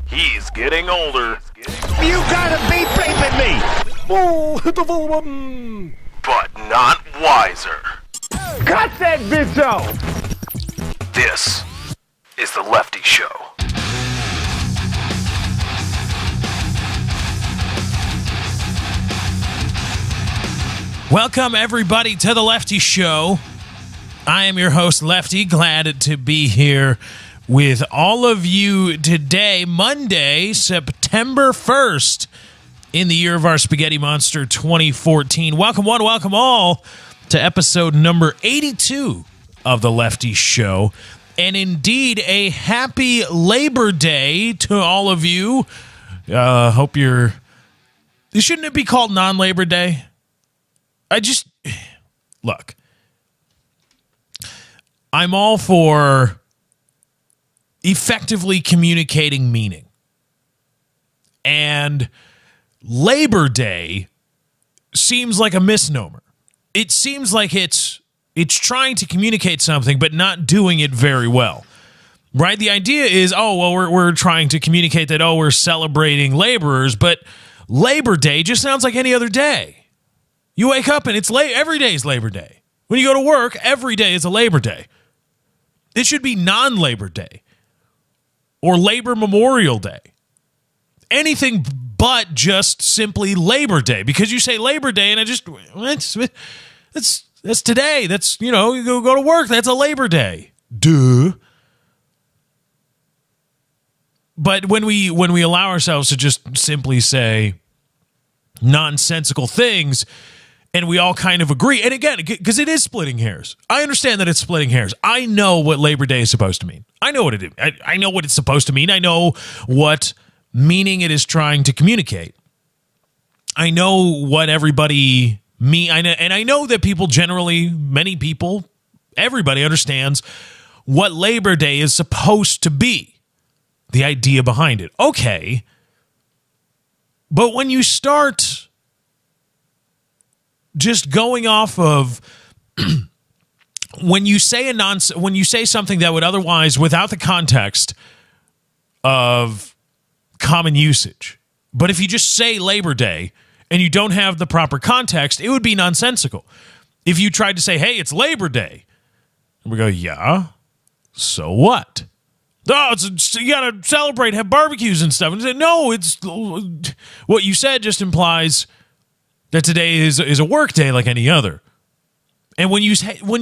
He's getting older. You gotta be bleeping me! Oh, hit the full button! But not wiser. Cut that bitch off! This is The Lefty Show. Welcome, everybody, to The Lefty Show. I am your host, Lefty. Glad to be here with all of you today, Monday, September 1st, in the year of our Spaghetti Monster 2014. Welcome one, welcome all to episode number 82 of The Lefty Show. And indeed, a happy Labor Day to all of you. Hope you're... Shouldn't it be called non-Labor Day? Look, I'm all for effectively communicating meaning. And Labor Day seems like a misnomer. It seems like it's trying to communicate something, but not doing it very well. Right? The idea is, we're trying to communicate that, we're celebrating laborers, but Labor Day just sounds like any other day. You wake up and every day is Labor Day. When you go to work, every day is a Labor Day. It should be non-Labor Day or Labor Memorial Day. Anything but just simply Labor Day, because you say Labor Day and that's today. That's, you go to work. That's a Labor Day. Duh. But when we allow ourselves to just simply say nonsensical things, and we all kind of agree. And again, because it is splitting hairs. I understand that it's splitting hairs. I know what Labor Day is supposed to mean. I know what it is. I know what it's supposed to mean. I know what meaning it is trying to communicate. I know what everybody mean. And I know that people generally, many people, everybody understands what Labor Day is supposed to be. The idea behind it. Okay. But when you start just going off of when you say something that would otherwise, without the context of common usage, but if you just say Labor Day and you don't have the proper context, it would be nonsensical. If you tried to say, hey, it's Labor Day, and we go, yeah, so what? Oh, you gotta celebrate, have barbecues and stuff. And say, no, it's what you said just implies that today is a work day like any other. And when you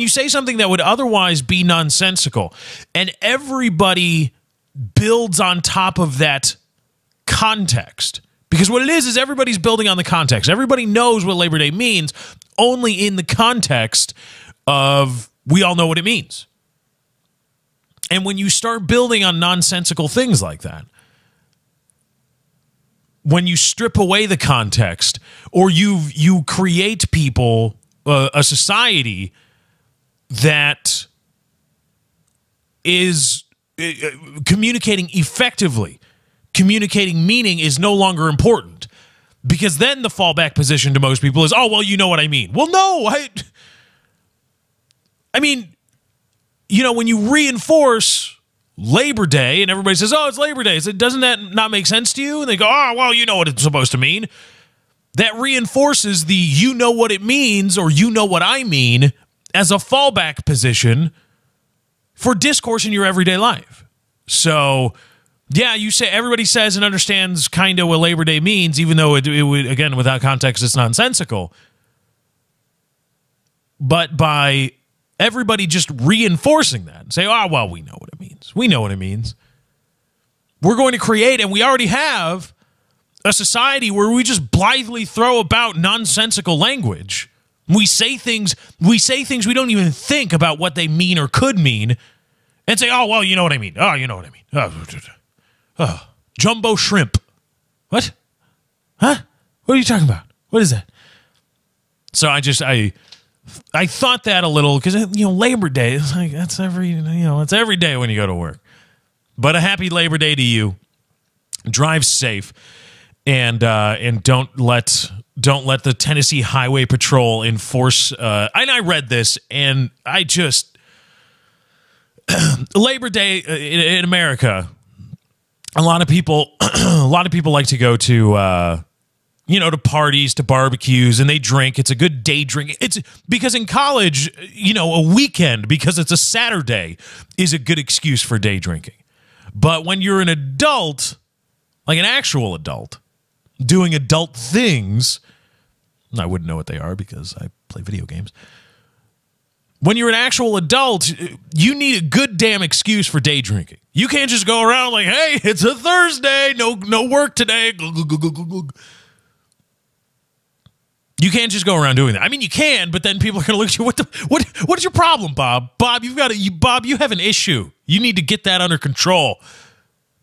say something that would otherwise be nonsensical, and everybody builds on top of that context, because what it is everybody's building on the context. Everybody knows what Labor Day means, only in the context of we all know what it means. And when you start building on nonsensical things like that, when you strip away the context, or you create people, a society that is communicating effectively, communicating meaning is no longer important, because then the fallback position to most people is, you know what I mean. Well, no, I mean, when you reinforce Labor Day and everybody says, it's Labor Day, doesn't that not make sense to you? And they go, you know what it's supposed to mean. That reinforces the you know what it means, or you know what I mean, as a fallback position for discourse in your everyday life. So, yeah, you say everybody says and understands kind of what Labor Day means, even though it would, again, without context, it's nonsensical. But by everybody just reinforcing that and say, we know what it means. We know what it means. We're going to create, and we already have, a society where we just blithely throw about nonsensical language. We say things we don't even think about what they mean or could mean, and say, you know what I mean. Oh, you know what I mean. Jumbo shrimp. What? Huh? What are you talking about? What is that? So I thought that a little, because Labor Day is like, it's every day when you go to work. But a happy Labor Day to you. Drive safe, and don't let the Tennessee Highway Patrol enforce. And I read this, and Labor Day in America a lot of people like to go to to parties, to barbecues, and they drink. It's a good day drink. It's because in college, a weekend, because it's a Saturday, is a good excuse for day drinking. But when you're an adult, like an actual adult, doing adult things, I wouldn't know what they are because I play video games. When you're an actual adult, you need a good damn excuse for day drinking. You can't just go around like, hey, it's a Thursday, no work today. You can't just go around doing that. I mean, you can, but then people are going to look at you. What is your problem, Bob? Bob, you have an issue. You need to get that under control.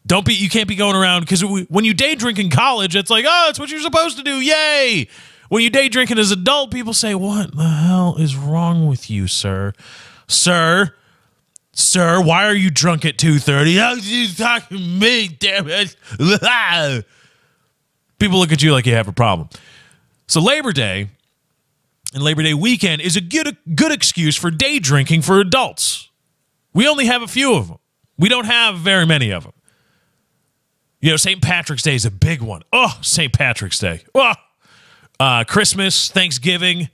You can't be going around, because when you day drink in college, it's like, oh, it's what you're supposed to do. Yay. When you day drinking as an adult, people say, what the hell is wrong with you, sir? Sir, why are you drunk at 2:30? How you talking to me, damn it? People look at you like you have a problem. So Labor Day and Labor Day weekend is a good excuse for day drinking for adults. We only have a few of them. We don't have very many of them. St. Patrick's Day is a big one. Oh, St. Patrick's Day. Oh. Christmas, Thanksgiving,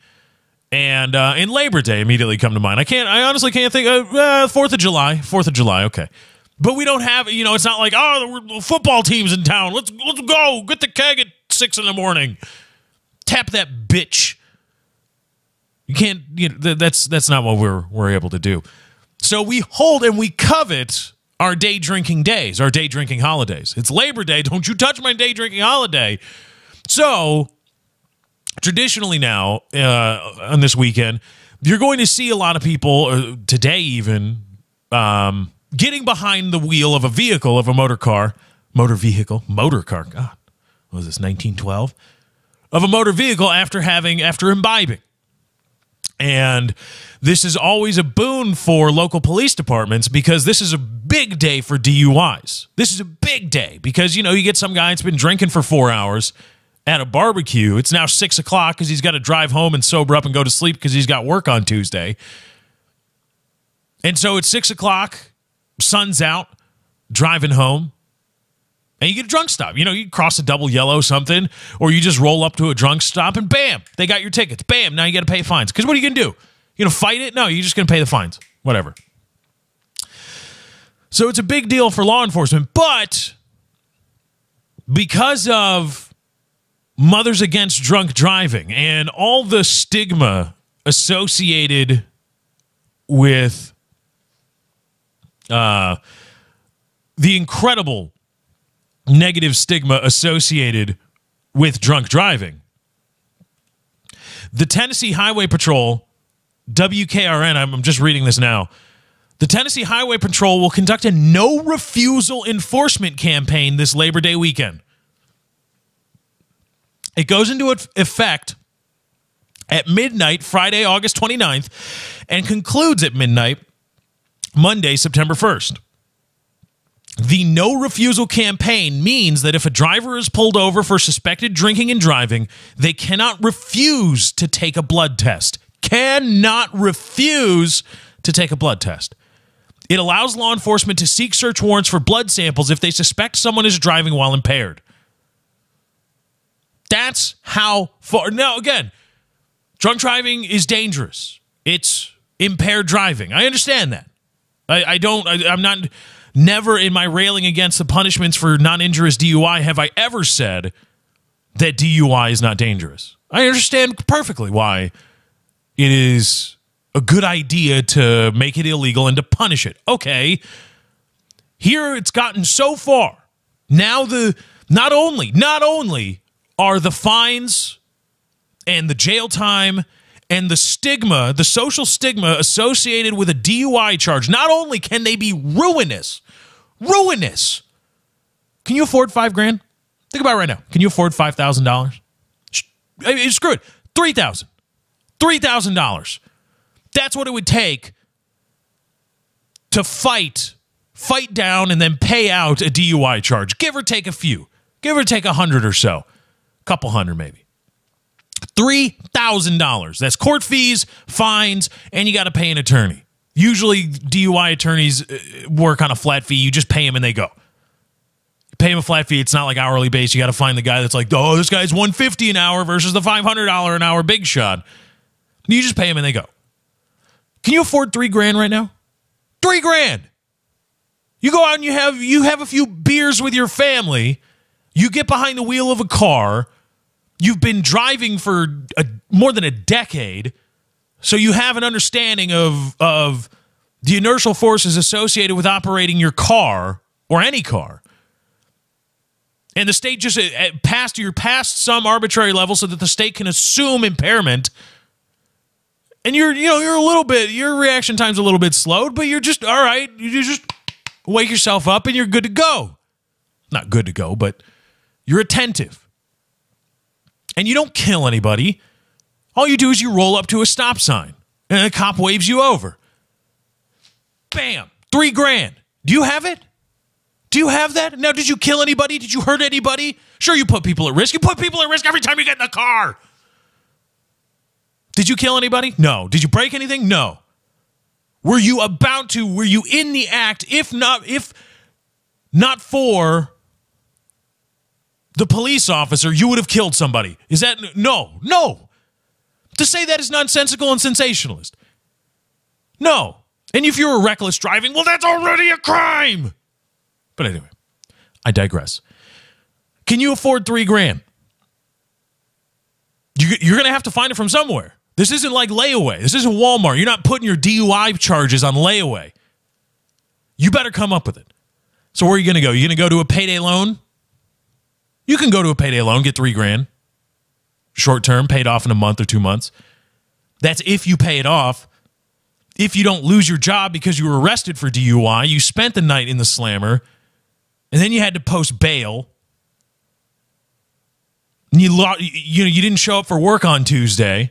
and Labor Day immediately come to mind. I honestly can't think of 4th of July. 4th of July, okay. But we don't have, it's not like, the football team's in town. Let's go. Get the keg at 6 in the morning. Tap that bitch. You can't. That's not what we're able to do. So we hold and we covet our day drinking days, our day drinking holidays. It's Labor Day. Don't you touch my day drinking holiday. So traditionally now, on this weekend, you're going to see a lot of people today even getting behind the wheel of a vehicle, of a motor car. God, what was this, 1912? Of a motor vehicle after imbibing. And this is always a boon for local police departments, because this is a big day for DUIs. This is a big day because, you get some guy that's been drinking for 4 hours at a barbecue. It's now 6 o'clock because he's got to drive home and sober up and go to sleep because he's got work on Tuesday. And so it's 6 o'clock, sun's out, driving home. And you get a drunk stop. You cross a double yellow something, or you just roll up to a drunk stop and bam, they got your tickets. Bam, now you got to pay fines. Because what are you going to do? You going to fight it? No, you're just going to pay the fines. Whatever. So it's a big deal for law enforcement. But because of Mothers Against Drunk Driving and all the stigma associated with the incredible negative stigma associated with drunk driving, the Tennessee Highway Patrol, WKRN, I'm just reading this now, the Tennessee Highway Patrol will conduct a no-refusal enforcement campaign this Labor Day weekend. It goes into effect at midnight, Friday, August 29th, and concludes at midnight, Monday, September 1st. The no refusal campaign means that if a driver is pulled over for suspected drinking and driving, they cannot refuse to take a blood test. Cannot refuse to take a blood test. It allows law enforcement to seek search warrants for blood samples if they suspect someone is driving while impaired. That's how far. Now, again, drunk driving is dangerous. It's impaired driving. I understand that. I'm not. Never in my railing against the punishments for non-injurious DUI have I ever said that DUI is not dangerous. I understand perfectly why it is a good idea to make it illegal and to punish it. Okay. Here it's gotten so far. Now not only are the fines and the jail time and the stigma, the social stigma associated with a DUI charge, not only can they be ruinous. Can you afford $5,000? Think about it right now. Can you afford $5,000? Screw it. $3,000. $3,000. That's what it would take to fight down and then pay out a DUI charge. Give or take a few. Give or take 100 or so. A couple hundred maybe. $3,000. That's court fees, fines, and you got to pay an attorney. Usually DUI attorneys work on a flat fee. You just pay them and they go. pay him a flat fee. It's not like hourly base. You got to find the guy that's like, oh, this guy's $150 an hour versus the $500 an hour big shot. You just pay him and they go. Can you afford $3,000 right now? $3,000. You go out and you have a few beers with your family. You get behind the wheel of a car. You've been driving for more than a decade, so you have an understanding of the inertial forces associated with operating your car or any car. And the state just you're past some arbitrary level so that the state can assume impairment. And you're a little bit, your reaction time's a little bit slowed, but you're just all right. You just wake yourself up and you're good to go. Not good to go, but you're attentive. And you don't kill anybody. All you do is you roll up to a stop sign and a cop waves you over. Bam, $3,000. Do you have it? Do you have that? Now, did you kill anybody? Did you hurt anybody? Sure, you put people at risk. You put people at risk every time you get in the car. Did you kill anybody? No. Did you break anything? No. Were you about to? Were you in the act? If not for the police officer, you would have killed somebody. Is that no? To say that is nonsensical and sensationalist. No. And if you're a reckless driving, well, that's already a crime. But anyway, I digress. Can you afford $3,000? You're going to have to find it from somewhere. This isn't like layaway. This isn't Walmart. You're not putting your DUI charges on layaway. You better come up with it. So where are you going to go? You're going to go to a payday loan? You can go to a payday loan, get $3,000. Short term, paid off in a month or 2 months. That's if you pay it off. If you don't lose your job because you were arrested for DUI, you spent the night in the slammer, and then you had to post bail. And you didn't show up for work on Tuesday.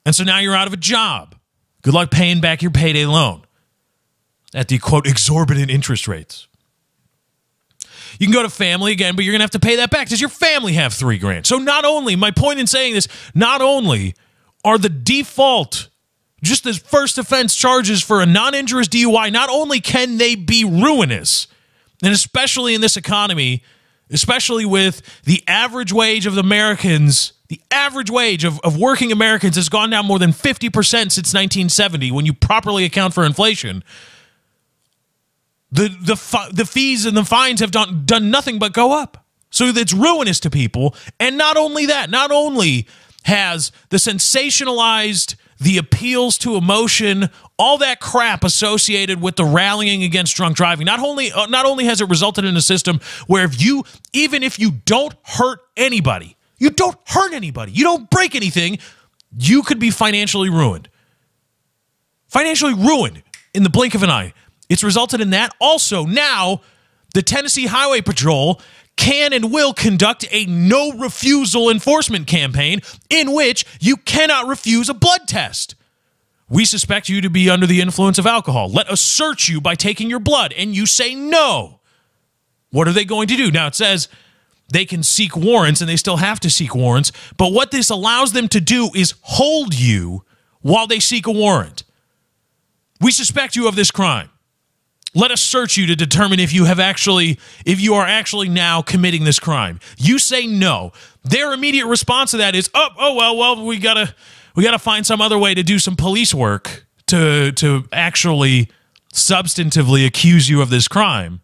And so now you're out of a job. Good luck paying back your payday loan at the, quote, exorbitant interest rates. You can go to family again, but you're going to have to pay that back. Does your family have $3,000? So not only, my point in saying this, not only are the default, just as first offense charges for a non-injurious DUI, not only can they be ruinous, and especially in this economy, especially with the average wage of Americans, the average wage of working Americans has gone down more than 50% since 1970 when you properly account for inflation. The fees and the fines have done nothing but go up. So that's ruinous to people. And not only that, not only has the sensationalized, the appeals to emotion, all that crap associated with the rallying against drunk driving, not only has it resulted in a system where even if you don't hurt anybody, you don't break anything, you could be financially ruined. Financially ruined in the blink of an eye. It's resulted in that. Also, now, the Tennessee Highway Patrol can and will conduct a no refusal enforcement campaign in which you cannot refuse a blood test. We suspect you to be under the influence of alcohol. Let us search you by taking your blood, and you say no. What are they going to do? Now, it says they can seek warrants, and they still have to seek warrants, but what this allows them to do is hold you while they seek a warrant. We suspect you of this crime. Let us search you to determine if you are actually now committing this crime. You say no. Their immediate response to that is, well, we gotta find some other way to do some police work to actually substantively accuse you of this crime.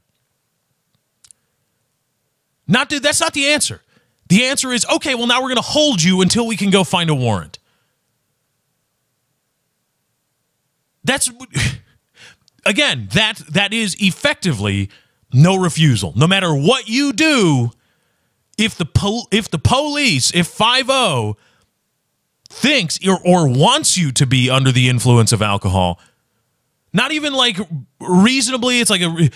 That's not the answer. The answer is, okay, well, now we're gonna hold you until we can go find a warrant. Again, that is effectively no refusal. No matter what you do, if the police, if 5-0 thinks or wants you to be under the influence of alcohol, not even like reasonably, it's like a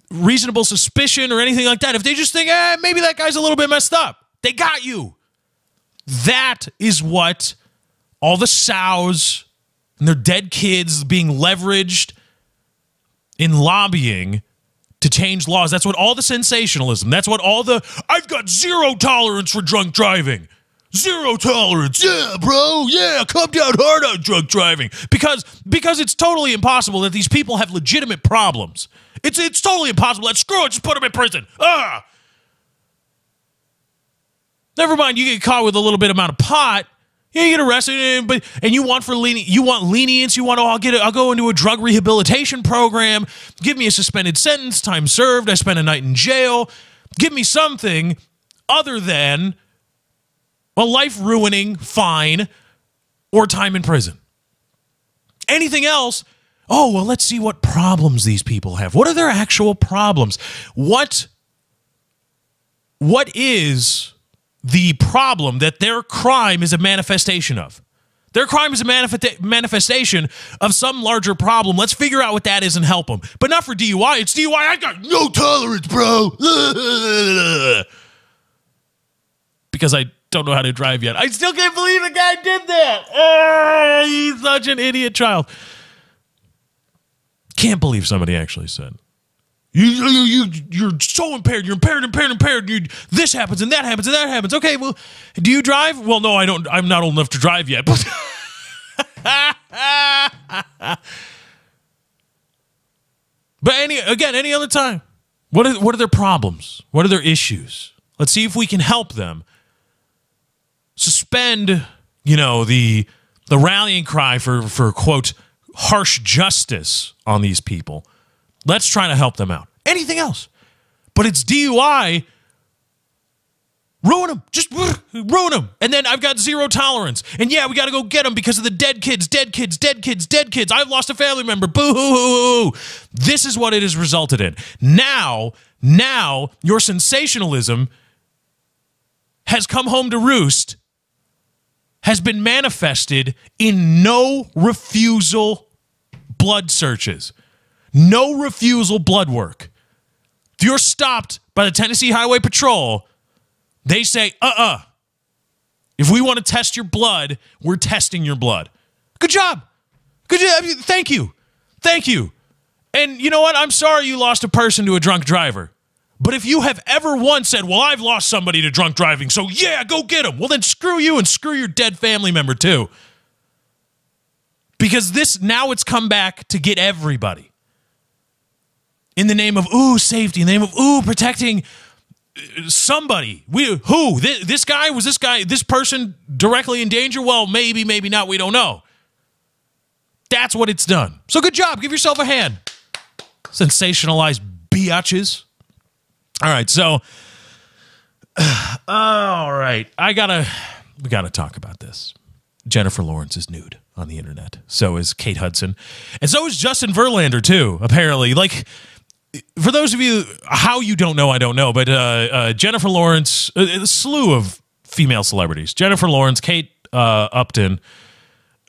reasonable suspicion or anything like that. If they just think, maybe that guy's a little bit messed up, they got you. That is what all the sows and their dead kids being leveraged in lobbying to change laws. That's what all the sensationalism, that's what all the, I've got zero tolerance for drunk driving. Zero tolerance. Yeah, bro. Yeah, come down hard on drunk driving. Because it's totally impossible that these people have legitimate problems. It's totally impossible. Let's screw it. Just put him in prison. Never mind. You get caught with a little bit amount of pot. Yeah, you get arrested, and you want lenience. You want, I'll go into a drug rehabilitation program. Give me a suspended sentence, time served. I spent a night in jail. Give me something other than a life-ruining fine or time in prison. Anything else? Oh, well, let's see what problems these people have. What are their actual problems? What is the problem that their crime is a manifestation of? Their crime is a manifestation of some larger problem. Let's figure out what that is and help them. But not for DUI. It's DUI. I got no tolerance, bro. Because I don't know how to drive yet. I still can't believe the guy did that. He's such an idiot child. Can't believe somebody actually said, you're so impaired. You're impaired. This happens and that happens and that happens. Okay, well, do you drive? Well, no, I don't. I'm not old enough to drive yet. But any other time. What are their problems? What are their issues? Let's see if we can help them. Suspend, the rallying cry for quote harsh justice on these people. Let's try to help them out. Anything else. But it's DUI. Ruin them. Just ruin them. And then I've got zero tolerance. And yeah, we got to go get them because of the dead kids. I've lost a family member. Boo-hoo-hoo-hoo. This is what it has resulted in. Now, your sensationalism has come home to roost, has been manifested in no refusal blood searches. No refusal blood work. If you're stopped by the Tennessee Highway Patrol, they say, if we want to test your blood, we're testing your blood. Good job. Good job. Thank you. And you know what? I'm sorry you lost a person to a drunk driver. But if you have ever once said, well, I've lost somebody to drunk driving, so yeah, go get him. Well, then screw you and screw your dead family member too. Because now it's come back to get everybody. In the name of, safety, in the name of, protecting somebody. This guy? Was this person directly in danger? Well, maybe not. We don't know. That's what it's done. So good job. Give yourself a hand. Sensationalized biatches. All right, so, all right. We gotta talk about this. Jennifer Lawrence is nude on the internet. So is Kate Hudson. And so is Justin Verlander, too, apparently. Like, for those of you, how you don't know, I don't know, but Jennifer Lawrence, a slew of female celebrities. Jennifer Lawrence, Kate Upton,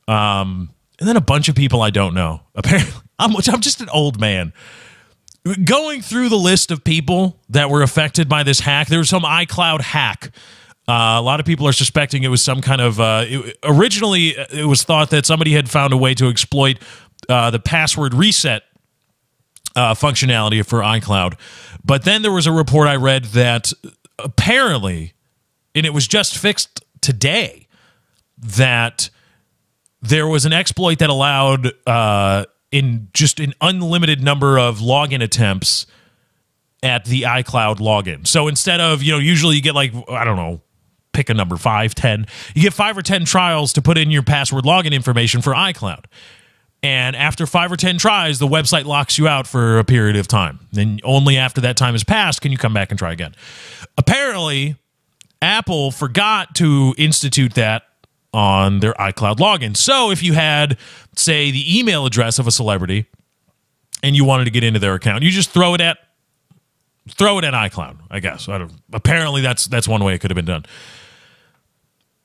and then a bunch of people I don't know. Apparently, I'm just an old man. Going through the list of people that were affected by this hack, there was some iCloud hack. A lot of people are suspecting it was some kind of... originally, it was thought that somebody had found a way to exploit the password reset functionality for iCloud. But then there was a report I read that apparently, and it was just fixed today, that there was an exploit that allowed... in just an unlimited number of login attempts at the iCloud login. So instead of, usually you get like, I don't know, pick a number, 5, 10. You get 5 or 10 trials to put in your password login information for iCloud. And after 5 or 10 tries, the website locks you out for a period of time. Then only after that time has passed can you come back and try again. Apparently, Apple forgot to institute that on their iCloud login. So if you had, say, the email address of a celebrity and you wanted to get into their account, you just throw it at iCloud, I guess. Apparently that's one way it could have been done.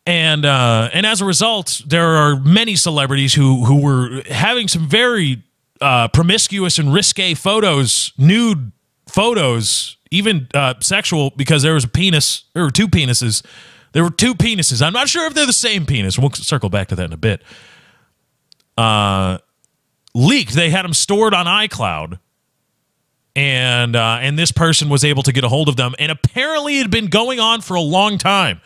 And as a result, there are many celebrities who were having some very promiscuous and risque photos, nude photos, even sexual, because there was a penis. There were two penises. I'm not sure if they're the same penis. We'll circle back to that in a bit. Leaked. They had them stored on iCloud. And this person was able to get a hold of them. And apparently it had been going on for a long time.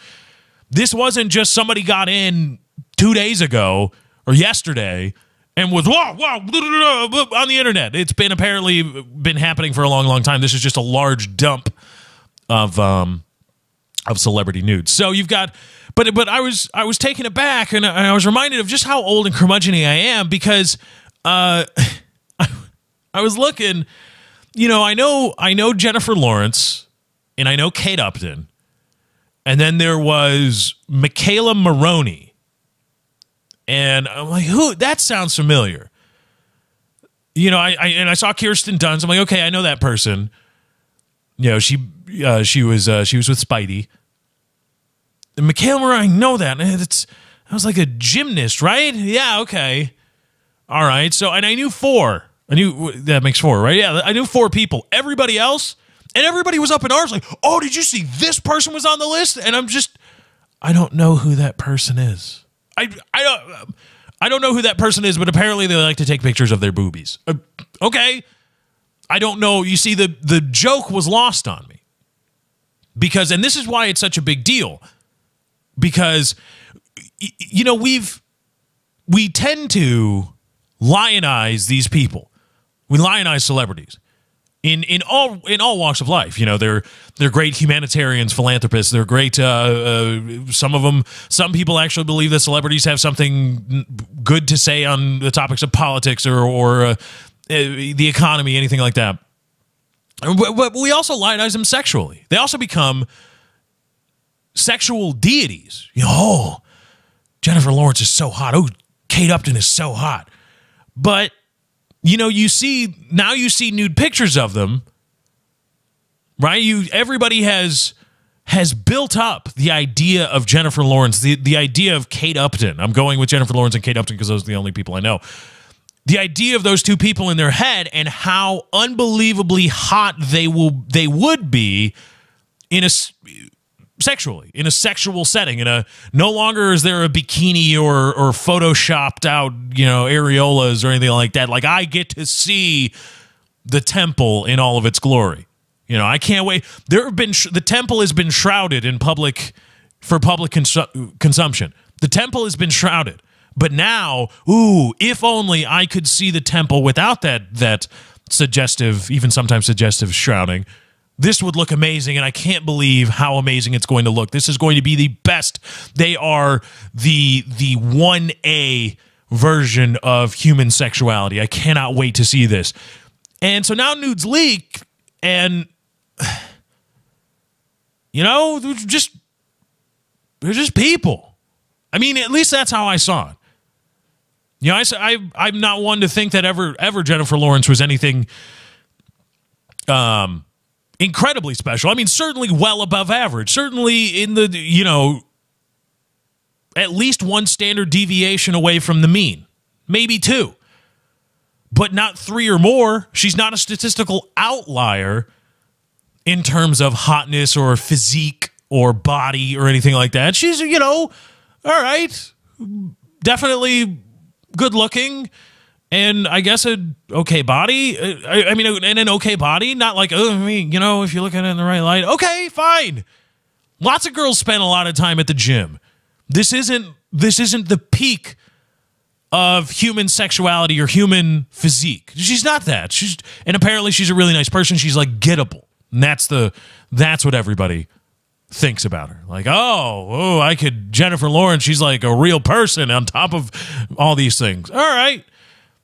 This wasn't just somebody got in 2 days ago or yesterday and was wow on the internet. It's been apparently been happening for a long, long time. This is just a large dump of celebrity nudes. So you've got, but I was taken aback, and I was reminded of just how old and curmudgeon-y I am, because I was looking, you know, I know Jennifer Lawrence, and I know Kate Upton, and then there was Michaela Maroney. And I'm like, who? That sounds familiar. You know, I saw Kirsten Dunst. I'm like, okay, I know that person. You know, she was with Spidey. And Michaela Maroney, I know that. I was like a gymnast, right? Yeah, okay. All right. So, and I knew 4. I knew that makes 4, right? Yeah, I knew 4 people. Everybody else, and everybody was up in arms like, oh, did you see this person was on the list? And I don't know who that person is. I don't know who that person is, but apparently they like to take pictures of their boobies. Okay. I don't know. You see, the joke was lost on me. Because, and this is why it's such a big deal. Because, you know, we tend to lionize these people. We lionize celebrities. In all walks of life, you know, they're great humanitarians, philanthropists. They're great. Some people actually believe that celebrities have something good to say on the topics of politics or the economy, anything like that. But we also lionize them sexually. They also become sexual deities. You know, oh, Jennifer Lawrence is so hot. Oh, Kate Upton is so hot. But you know, you see nude pictures of them, right? Everybody has built up the idea of Jennifer Lawrence, the idea of Kate Upton. I'm going with Jennifer Lawrence and Kate Upton because those are the only people I know. The idea of those two people in their head and how unbelievably hot they would be sexually, in a sexual setting, no longer is there a bikini or photoshopped out, you know, areolas or anything like that. Like, I get to see the temple in all of its glory. You know, I can't wait. The temple has been shrouded in for public consumption. The temple has been shrouded, but now, if only I could see the temple without that suggestive, even sometimes suggestive shrouding. This would look amazing, and I can't believe how amazing it's going to look. This is going to be the best. They are the 1A version of human sexuality. I cannot wait to see this. And so now nudes leak, and, you know, they're just people. I mean, at least that's how I saw it. You know, I'm not one to think that ever Jennifer Lawrence was anything incredibly special. I mean, certainly well above average. Certainly in the, you know, at least 1 standard deviation away from the mean. Maybe 2. But not 3 or more. She's not a statistical outlier in terms of hotness or physique or body or anything like that. She's, you know, all right, definitely good looking. And I guess an okay body. I mean, and an okay body, not like, oh, I mean, you know, if you look at it in the right light, okay, fine. Lots of girls spend a lot of time at the gym. This isn't the peak of human sexuality or human physique. She's not that. And apparently she's a really nice person. She's like gettable. And that's what everybody thinks about her. Like, Jennifer Lawrence, she's like a real person on top of all these things. All right.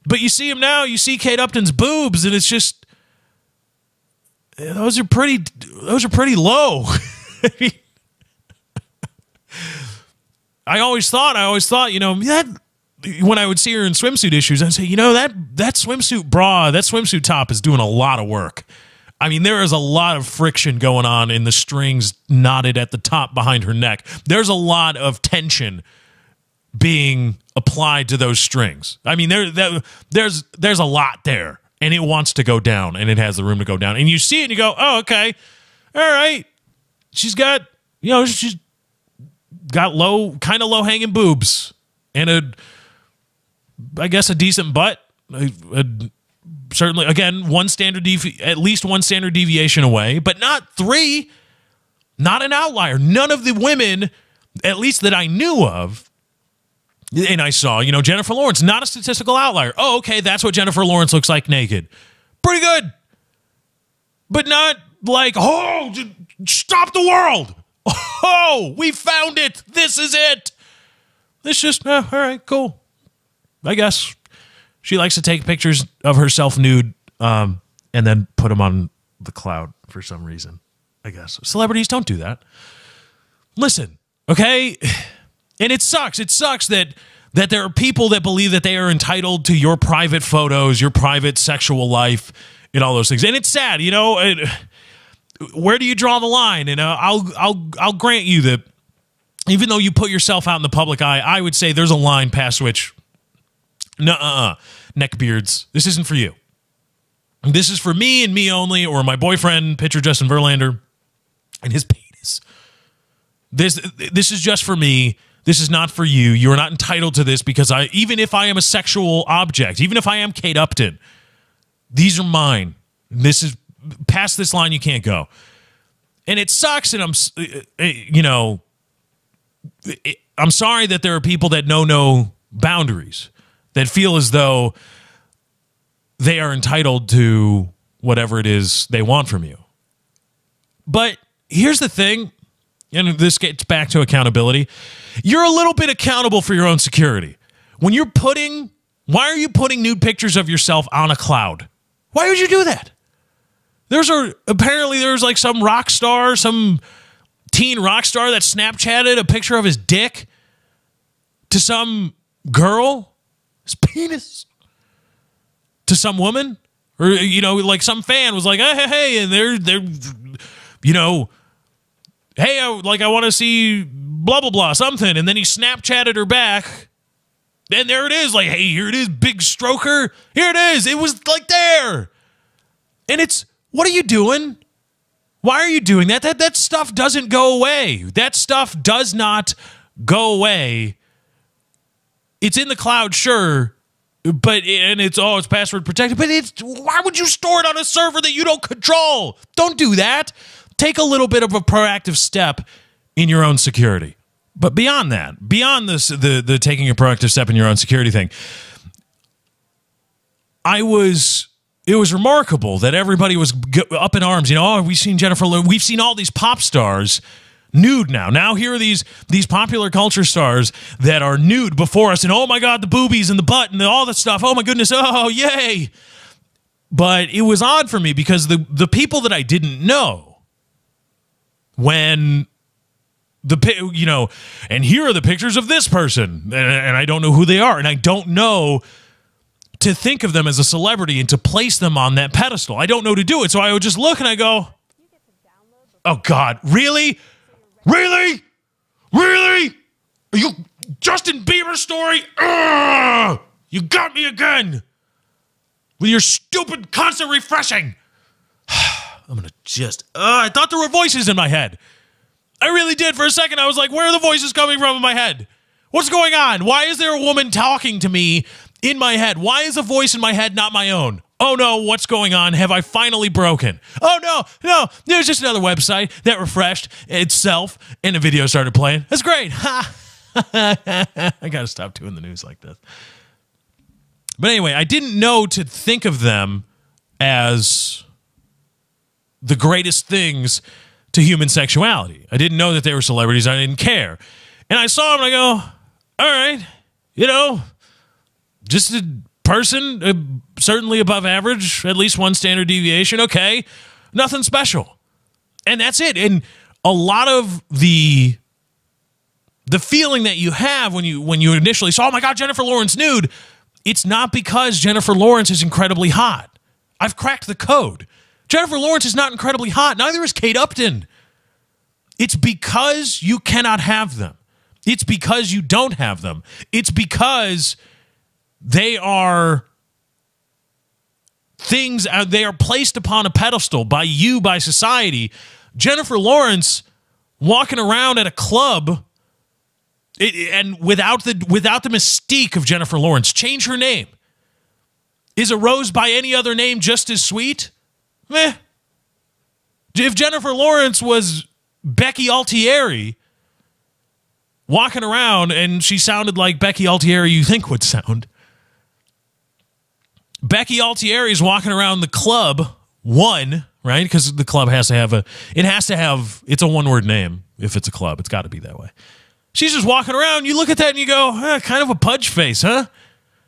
But you see him now, you see Kate Upton's boobs, and it's just, those are pretty low. I always thought, you know, that when I would see her in swimsuit issues, I'd say, you know, that swimsuit bra, that swimsuit top is doing a lot of work. I mean, there is a lot of friction going on in the strings knotted at the top behind her neck. There's a lot of tension being applied to those strings. I mean, there's a lot there, and it wants to go down, and it has the room to go down. And you see it, and you go, oh, okay, all right. She's got kind of low hanging boobs, and I guess a decent butt. Certainly, again, at least 1 standard deviation away, but not 3. Not an outlier. None of the women, at least that I knew of, And I saw, Jennifer Lawrence, not a statistical outlier. Oh, okay, that's what Jennifer Lawrence looks like naked. Pretty good. But not like, oh, stop the world. Oh, we found it. This is it. It's just, all right, cool. I guess she likes to take pictures of herself nude and then put them on the cloud for some reason, I guess. Celebrities don't do that. Listen, okay? And it sucks. It sucks that there are people that believe that they are entitled to your private photos, your private sexual life, and all those things. And it's sad, where do you draw the line? And I'll grant you that even though you put yourself out in the public eye, I would say there's a line past which, neckbeards, this isn't for you. This is for me and me only, or my boyfriend, picture Justin Verlander, and his penis. This is just for me. This is not for you. You are not entitled to this because even if I am a sexual object, even if I am Kate Upton, these are mine. This is past this line you can't go. And it sucks, and I'm sorry that there are people that know no boundaries, that feel as though they are entitled to whatever it is they want from you. But here's the thing, and this gets back to accountability. You're a little bit accountable for your own security. Why are you putting nude pictures of yourself on a cloud? Why would you do that? Apparently there's like some rock star, some teen rock star that Snapchatted a picture of his dick to some girl, his penis, to some woman, or like some fan was like, hey, and they're hey, I want to see blah blah blah something, and then he Snapchatted her back, and there it is, like, hey, here it is, big stroker, here it is, it was like there, and it's, what are you doing? Why are you doing that? That stuff doesn't go away. That stuff does not go away. It's in the cloud, sure, but it's password protected. But why would you store it on a server that you don't control? Don't do that. Take a little bit of a proactive step in your own security. But beyond that, beyond this, the taking a proactive step in your own security thing, it was remarkable that everybody was up in arms. We've seen Jennifer Lawrence. We've seen all these pop stars nude now. Now here are these popular culture stars that are nude before us. And oh my God, the boobies and the butt and all that stuff. Oh my goodness. Oh, yay. But it was odd for me because the people that I didn't know, when and here are the pictures of this person, and I don't know who they are, and I don't know to think of them as a celebrity and to place them on that pedestal. I don't know to do it. So I would just look and I go, oh God, really? Really? Really? Are you Justin Bieber story? Ugh! You got me again with your stupid constant refreshing. I'm going to just, I thought there were voices in my head. I really did. For a second, I was like, where are the voices coming from in my head? What's going on? Why is there a woman talking to me in my head? Why is a voice in my head not my own? Oh no, what's going on? Have I finally broken? Oh no, there's just another website that refreshed itself and a video started playing. That's great. I gotta stop doing the news like this. But anyway, I didn't know to think of them as the greatest things to human sexuality. I didn't know that they were celebrities. I didn't care. And I saw them and I go, all right, just a person, certainly above average, at least one standard deviation. Okay, nothing special. And that's it. And a lot of the feeling that you have when you initially saw, oh my God, Jennifer Lawrence nude, it's not because Jennifer Lawrence is incredibly hot. I've cracked the code. Jennifer Lawrence is not incredibly hot. Neither is Kate Upton. It's because you cannot have them. It's because you don't have them. It's because they are things, they are placed upon a pedestal by you, by society. Jennifer Lawrence walking around at a club and without the mystique of Jennifer Lawrence, change her name. Is a rose by any other name just as sweet? Meh. If Jennifer Lawrence was Becky Altieri, walking around, and she sounded like Becky Altieri you think would sound. Becky Altieri is walking around the club, right? Because the club has to have it's a one-word name if it's a club. It's got to be that way. She's just walking around. You look at that and you go, kind of a pudge face, huh?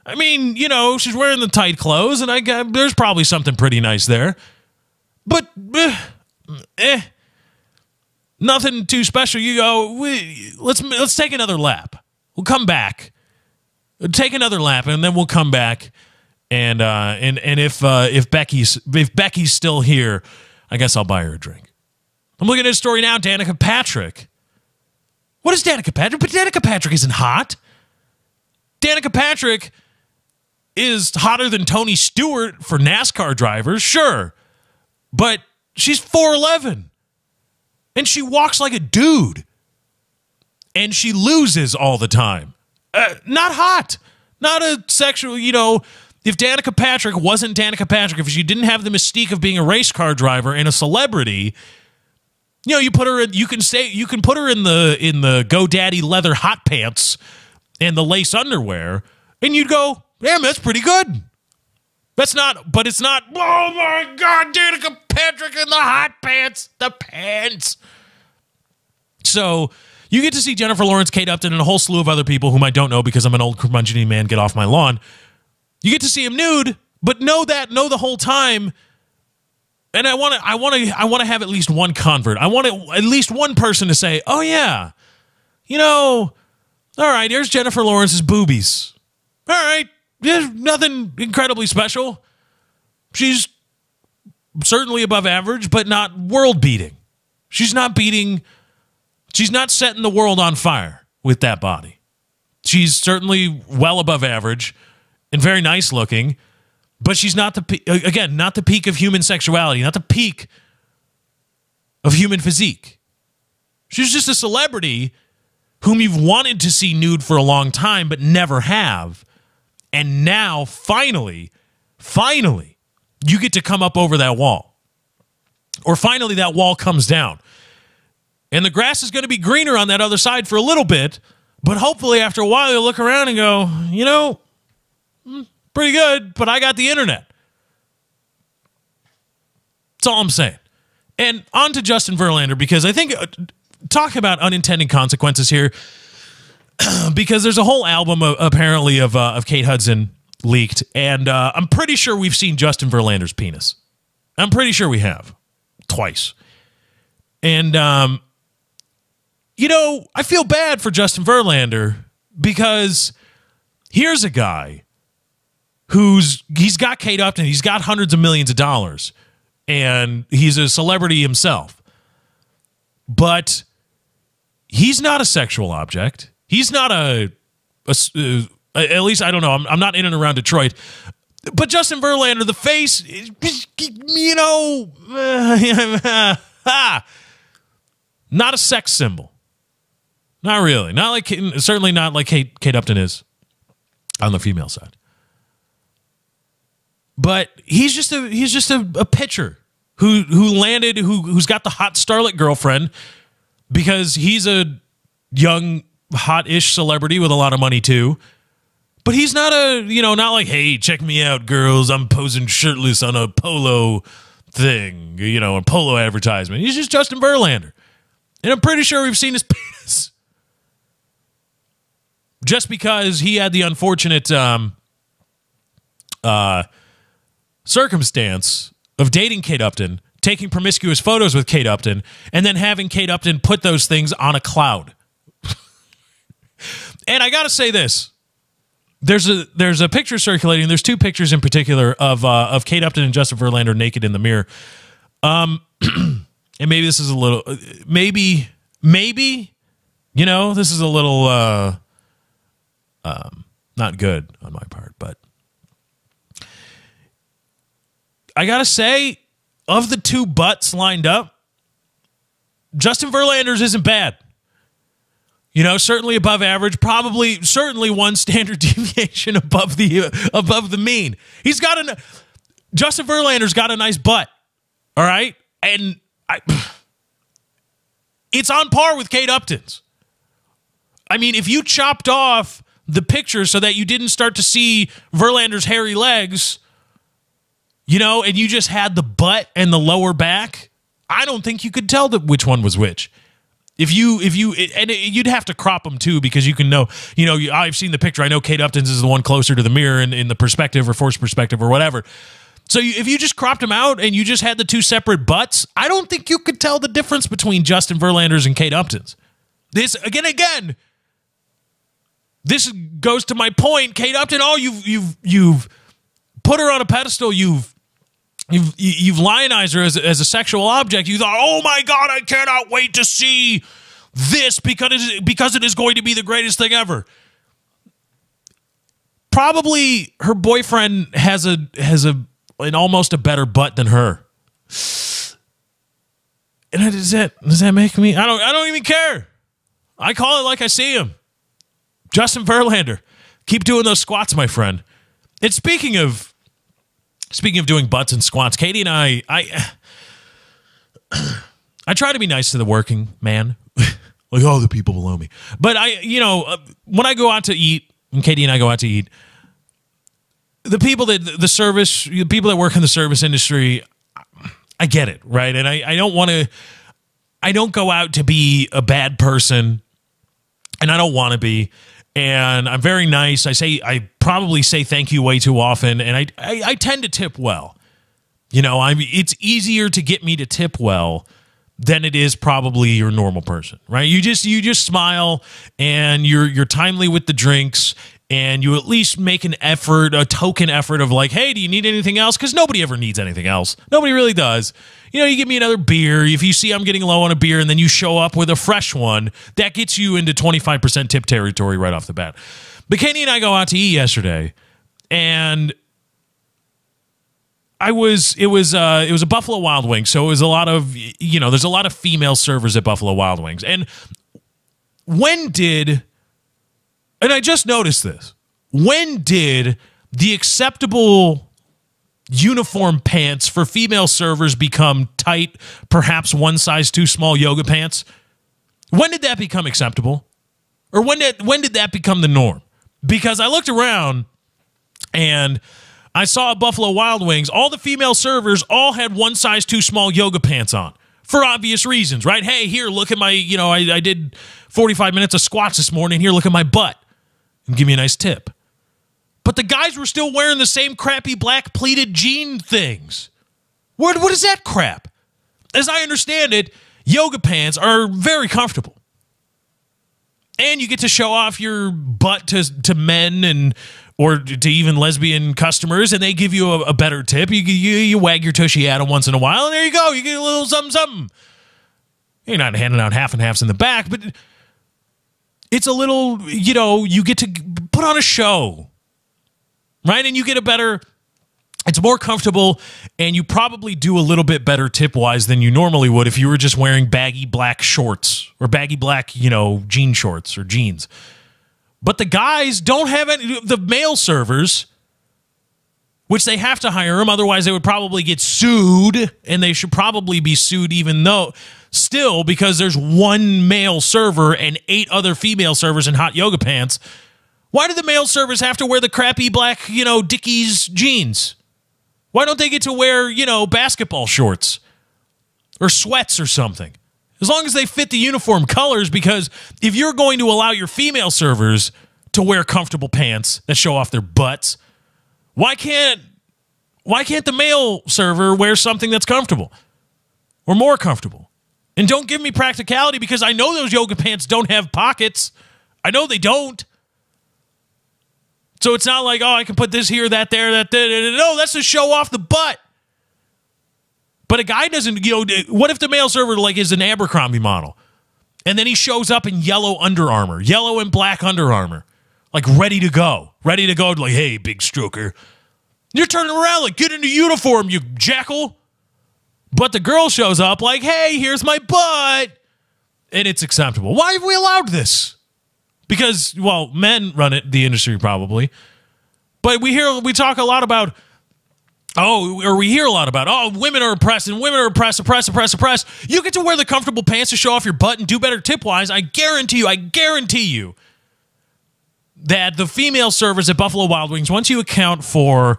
I mean, she's wearing the tight clothes, and there's probably something pretty nice there. But, nothing too special. You go, let's take another lap. We'll come back. Take another lap, and then we'll come back. And if Becky's still here, I guess I'll buy her a drink. I'm looking at a story now. Danica Patrick. What is Danica Patrick? But Danica Patrick isn't hot. Danica Patrick is hotter than Tony Stewart for NASCAR drivers, sure. But she's 4'11". And she walks like a dude. And she loses all the time. Not hot. Not a sexual, if Danica Patrick wasn't Danica Patrick, if she didn't have the mystique of being a race car driver and a celebrity, you put her in, you can put her in the GoDaddy leather hot pants and the lace underwear, and you'd go, damn, that's pretty good. But it's not, oh my God, Danica Patrick in the hot pants, the pants. So you get to see Jennifer Lawrence, Kate Upton, and a whole slew of other people whom I don't know because I'm an old curmudgeon man, get off my lawn. You get to see him nude, but know the whole time. And I want to have at least one convert. I want at least one person to say, "Oh yeah, all right, here's Jennifer Lawrence's boobies. All right, there's nothing incredibly special. She's certainly above average, but not world beating. She's not setting the world on fire with that body. She's certainly well above average and very nice looking, but she's not not the peak of human sexuality, not the peak of human physique. She's just a celebrity whom you've wanted to see nude for a long time, but never have. And now, finally, you get to come up over that wall. Or finally, that wall comes down. And the grass is going to be greener on that other side for a little bit, but hopefully after a while you'll look around and go, pretty good, but I got the internet. That's all I'm saying. And on to Justin Verlander, because I think, talk about unintended consequences here, because there's a whole album apparently of Kate Hudson leaked, and I'm pretty sure we've seen Justin Verlander's penis. I'm pretty sure we have. Twice. And, I feel bad for Justin Verlander because here's a guy he's got Kate Upton, he's got hundreds of millions of dollars, and he's a celebrity himself. But he's not a sexual object. He's not at least, I don't know, I'm not in and around Detroit. But Justin Verlander, the face, not a sex symbol. Not really. Certainly not like Kate Upton is on the female side. But he's just a pitcher who's got the hot starlet girlfriend because he's a young, hot-ish celebrity with a lot of money too. But he's not not like, hey, check me out, girls, I'm posing shirtless on a polo thing, a polo advertisement. He's just Justin Verlander. And I'm pretty sure we've seen his penis. Just because he had the unfortunate circumstance of dating Kate Upton, taking promiscuous photos with Kate Upton, and then having Kate Upton put those things on a cloud. And I got to say this. There's a picture circulating. There's two pictures in particular of Kate Upton and Justin Verlander naked in the mirror. And maybe this is a little, maybe, this is a little not good on my part, but I gotta say, of the two butts lined up, Justin Verlander's isn't bad. Certainly above average, certainly one standard deviation above the mean. Justin Verlander's got a nice butt, all right, and it's on par with Kate Upton's. I mean, if you chopped off the picture so that you didn't start to see Verlander's hairy legs, you know, and you just had the butt and the lower back, I don't think you could tell which one was which. You'd have to crop them too, because you can know, I've seen the picture. I know Kate Upton's is the one closer to the mirror in the perspective or forced perspective or whatever. So if you just cropped them out and you just had the two separate butts, I don't think you could tell the difference between Justin Verlander's and Kate Upton's. This again, this goes to my point. Kate Upton, you've put her on a pedestal. You've lionized her as a sexual object. You thought, oh my God, I cannot wait to see this because it is going to be the greatest thing ever. Probably her boyfriend has an almost a better butt than her. And does that make me? I don't even care. I call it like I see him. Justin Verlander, keep doing those squats, my friend. And speaking of doing butts and squats, Katie and I try to be nice to the working man, like all the people below me. But when I go out to eat, and Katie and I go out to eat, the people that work in the service industry, I get it, right? And I don't go out to be a bad person, and I don't want to be. And I'm very nice. I probably say thank you way too often, and I tend to tip well. It's easier to get me to tip well than it is probably your normal person, right? You just smile, and you're timely with the drinks, and you at least make an effort, a token effort of like, hey, do you need anything else? Because nobody ever needs anything else. Nobody really does. You give me another beer. If you see I'm getting low on a beer and then you show up with a fresh one, that gets you into 25% tip territory right off the bat. But Katie and I go out to eat yesterday, and it was a Buffalo Wild Wings. So it was a lot of, there's a lot of female servers at Buffalo Wild Wings. And and I just noticed this, when did the acceptable uniform pants for female servers become tight, perhaps one size too small yoga pants? When did that become acceptable? Or when did that become the norm? Because I looked around and I saw at Buffalo Wild Wings, all the female servers all had one size too small yoga pants on. For obvious reasons, right? Hey, here, look at my, I did 45 minutes of squats this morning. Here, look at my butt. And give me a nice tip. But the guys were still wearing the same crappy black pleated jean things. What is that crap? As I understand it, yoga pants are very comfortable. And you get to show off your butt to men or to even lesbian customers, and they give you a better tip. You wag your tushy at them once in a while, and there you go. You get a little something. You're not handing out half and halves in the back, but it's a little, you get to put on a show, right? And you get it's more comfortable, and you probably do a little bit better tip-wise than you normally would if you were just wearing baggy black shorts or baggy black, jean shorts or jeans. But the guys don't have any, the male servers, which they have to hire them, otherwise they would probably get sued, and they should probably be sued still, because there's one male server and 8 other female servers in hot yoga pants. Why do the male servers have to wear the crappy black, Dickies jeans? Why don't they get to wear, basketball shorts or sweats or something? As long as they fit the uniform colors, because if you're going to allow your female servers to wear comfortable pants that show off their butts, why can't the male server wear something that's comfortable or more comfortable? And don't give me practicality, because I know those yoga pants don't have pockets. I know they don't. So it's not like, oh, I can put this here, that there, that there. No, that's to show off the butt. But a guy doesn't, what if the male server is an Abercrombie model, and then he shows up in yellow Under Armour, yellow and black Under Armour, ready to go, like, hey, big stroker. You're turning around get into uniform, you jackal. But the girl shows up like, hey, here's my butt. And it's acceptable. Why have we allowed this? Because, men run the industry probably. But we talk a lot about Oh, or we hear a lot about, oh, women are oppressed and women are oppressed. You get to wear the comfortable pants to show off your butt and do better tip-wise. I guarantee you that the female servers at Buffalo Wild Wings, once you account for,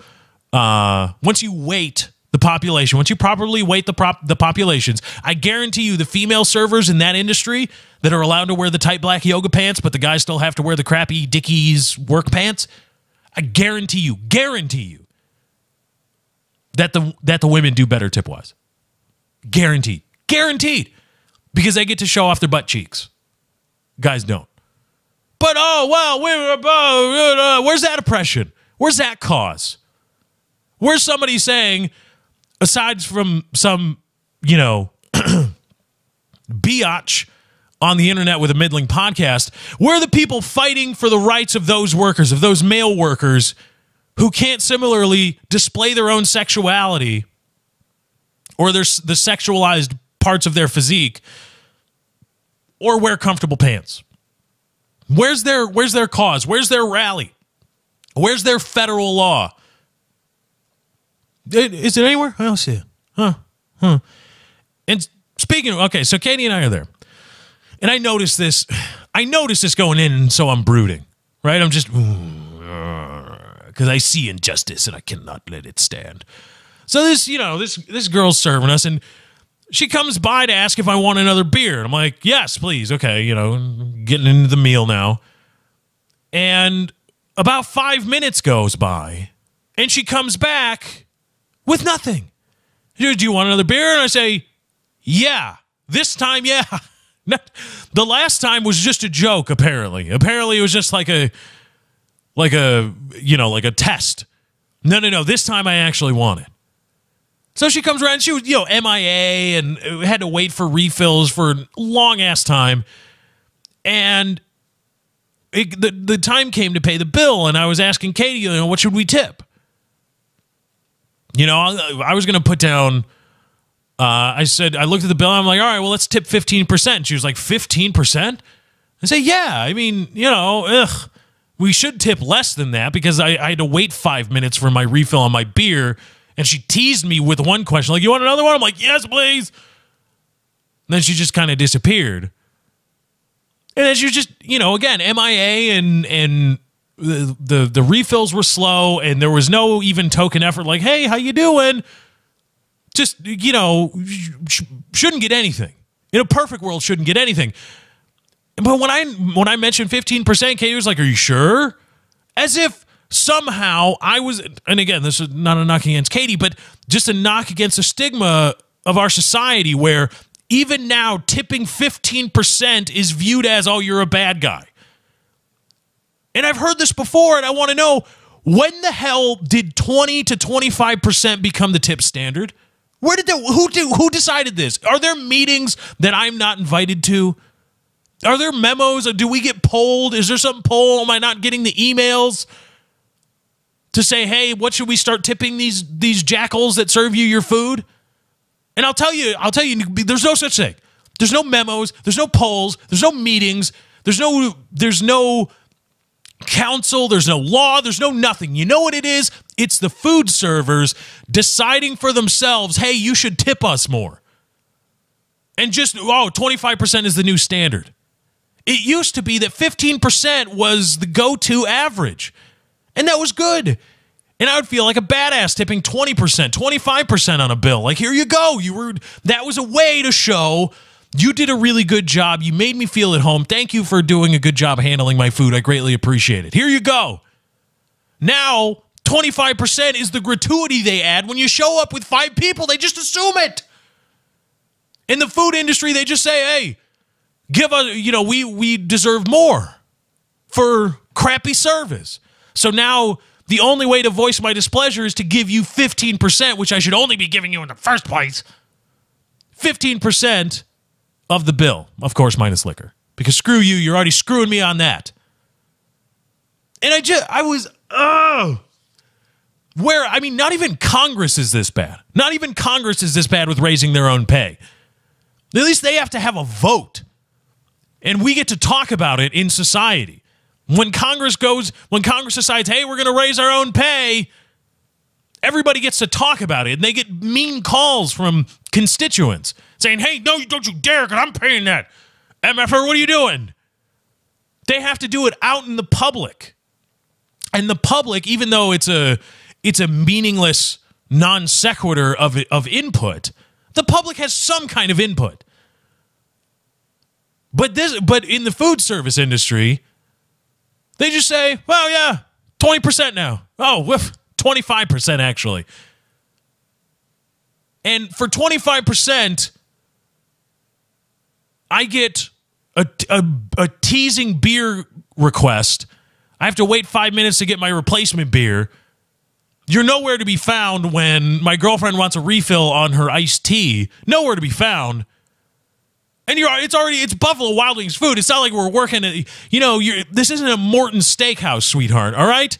once you weight the population, once you properly weight the populations, I guarantee you the female servers in that industry that are allowed to wear the tight black yoga pants, but the guys still have to wear the crappy Dickies work pants, I guarantee you that the women do better tip-wise. Guaranteed. Because they get to show off their butt cheeks. Guys don't. But, oh, well, women, where's that oppression? Where's that cause? Where's somebody saying, aside from some, biatch on the internet with a middling podcast, where are the people fighting for the rights of those workers, of those male workers who can't similarly display their own sexuality or the sexualized parts of their physique or wear comfortable pants? Where's their cause? Where's their rally? Where's their federal law? Is it anywhere? I don't see it. And speaking of, okay, so Katie and I are there. And I noticed this going in, and so I'm brooding, right? I'm just, because I see injustice and I cannot let it stand. So this girl's serving us, and she comes by to ask if I want another beer. And I'm like, yes, please. Okay, getting into the meal now. And about 5 minutes goes by, and she comes back with nothing. Do you want another beer? And I say, yeah. This time, yeah. The last time was just a joke, apparently. Apparently, it was just like a test. No. This time, I actually want it. So she comes around. She was, MIA and had to wait for refills for a long-ass time. And the time came to pay the bill, and I was asking Katie, what should we tip? I was going to put down... I looked at the bill, and I'm like, all right, well, let's tip 15%. She was like, 15%? I say, yeah, I mean, we should tip less than that because I had to wait 5 minutes for my refill on my beer, and she teased me with one question, like, you want another one? I'm like, yes, please. And then she just kind of disappeared. And then she was just, again, MIA, and the refills were slow, and there was no even token effort like, hey, how you doing? Just, shouldn't get anything. In a perfect world, shouldn't get anything. But when I mentioned 15%, Katie was like, are you sure? As if somehow I was, and again, this is not a knock against Katie, but just a knock against the stigma of our society where even now tipping 15% is viewed as, oh, you're a bad guy. And I've heard this before, and I want to know, when the hell did 20 to 25% become the tip standard? Who decided this? Are there meetings that I'm not invited to? Are there memos? Or do we get polled? Is there some poll? Am I not getting the emails to say, hey, what should we start tipping these jackals that serve you your food? And I'll tell you, there's no such thing. There's no memos. There's no polls. There's no meetings. There's no council. There's no law. There's no nothing. You know what it is? It's the food servers deciding for themselves, hey, you should tip us more. And just, 25% is the new standard. It used to be that 15% was the go-to average. And that was good. And I would feel like a badass tipping 20%, 25% on a bill. Like, here you go. That was a way to show you did a really good job. You made me feel at home. Thank you for doing a good job handling my food. I greatly appreciate it. Here you go. Now, 25% is the gratuity they add when you show up with 5 people. They just assume it. In the food industry, they just say, hey, give us, we deserve more for crappy service. So now the only way to voice my displeasure is to give you 15%, which I should only be giving you in the first place. 15% of the bill, of course, minus liquor. Because screw you, you're already screwing me on that. And not even Congress is this bad. Not even Congress is this bad with raising their own pay. At least they have to have a vote. And we get to talk about it in society. When Congress decides, hey, we're going to raise our own pay, everybody gets to talk about it, and they get mean calls from constituents saying, hey, no, don't you dare, because I'm paying that. MFR, what are you doing? They have to do it out in the public. And the public, even though it's a meaningless non sequitur of input, the public has some kind of input. But in the food service industry, they just say, well, yeah, 20% now. Oh, whiff, 25% actually. And for 25%, I get a teasing beer request. I have to wait 5 minutes to get my replacement beer. You're nowhere to be found when my girlfriend wants a refill on her iced tea. Nowhere to be found. And it's Buffalo Wild Wings food. It's not like we're working at, this isn't a Morton Steakhouse, sweetheart, all right?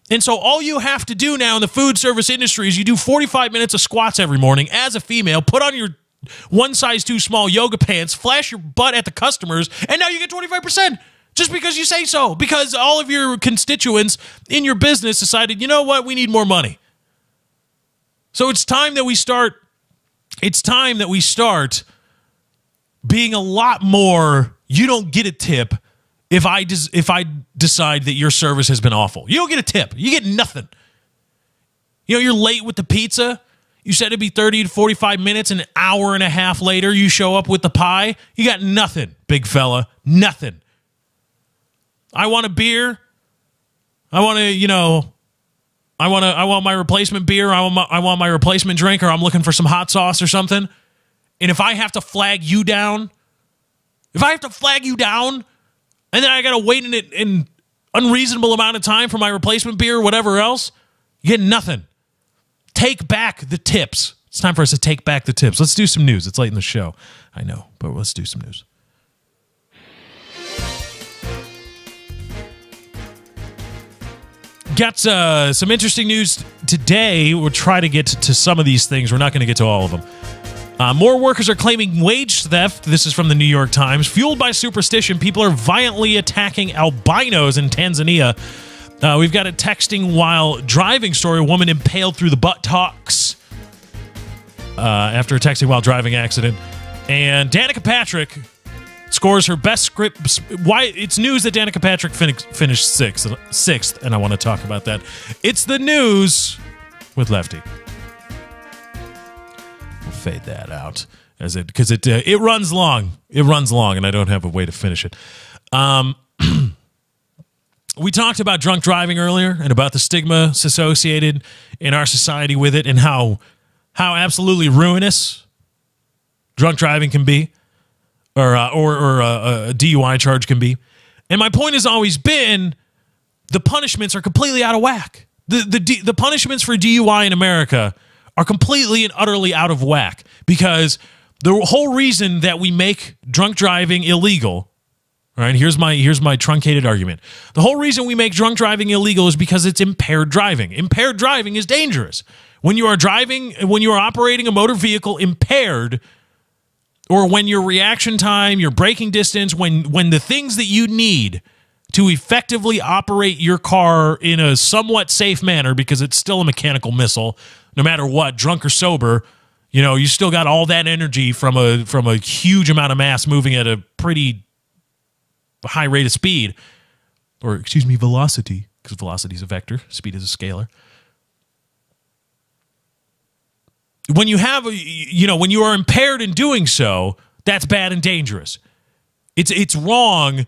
And so all you have to do now in the food service industry is you do 45 minutes of squats every morning as a female, put on your one size too small yoga pants, flash your butt at the customers, and now you get 25%. Just because you say so, because all of your constituents in your business decided, you know what, we need more money. So it's time that we start being a lot more, you don't get a tip if I decide that your service has been awful. You don't get a tip. You get nothing. You're late with the pizza. You said it'd be 30 to 45 minutes, an hour and a half later, you show up with the pie. You got nothing, big fella. Nothing. I want a beer. I want my replacement beer. I want my replacement drink, or I'm looking for some hot sauce or something. And if I have to flag you down, and then I got to wait in unreasonable amount of time for my replacement beer or whatever else, you get nothing. Take back the tips. It's time for us to take back the tips. Let's do some news. It's late in the show. I know, but let's do some news. Got some interesting news today. We'll try to get to some of these things. We're not going to get to all of them. More workers are claiming wage theft. This is from the New York Times. Fueled by superstition, people are violently attacking albinos in Tanzania. We've got a texting while driving story. A woman impaled through the buttocks after a texting while driving accident. And Danica Patrick scores her best script. Why? It's news that Danica Patrick finished sixth, and I want to talk about that. It's the news with Lefty. We'll fade that out because it runs long. It runs long, and I don't have a way to finish it. We talked about drunk driving earlier and about the stigma associated in our society with it, and how absolutely ruinous drunk driving can be. Or a DUI charge can be. And my point has always been the punishments are completely out of whack. The punishments for DUI in America are completely and utterly out of whack, because the whole reason that we make drunk driving illegal, right? Here's my truncated argument. The whole reason we make drunk driving illegal is because it's impaired driving. Impaired driving is dangerous. When you are operating a motor vehicle impaired, or when your reaction time, your braking distance, when the things that you need to effectively operate your car in a somewhat safe manner, because it's still a mechanical missile, no matter what, drunk or sober, you still got all that energy from a huge amount of mass moving at a pretty high rate of speed, or velocity, because velocity is a vector, speed is a scalar. When you have, when you are impaired in doing so, that's bad and dangerous. It's wrong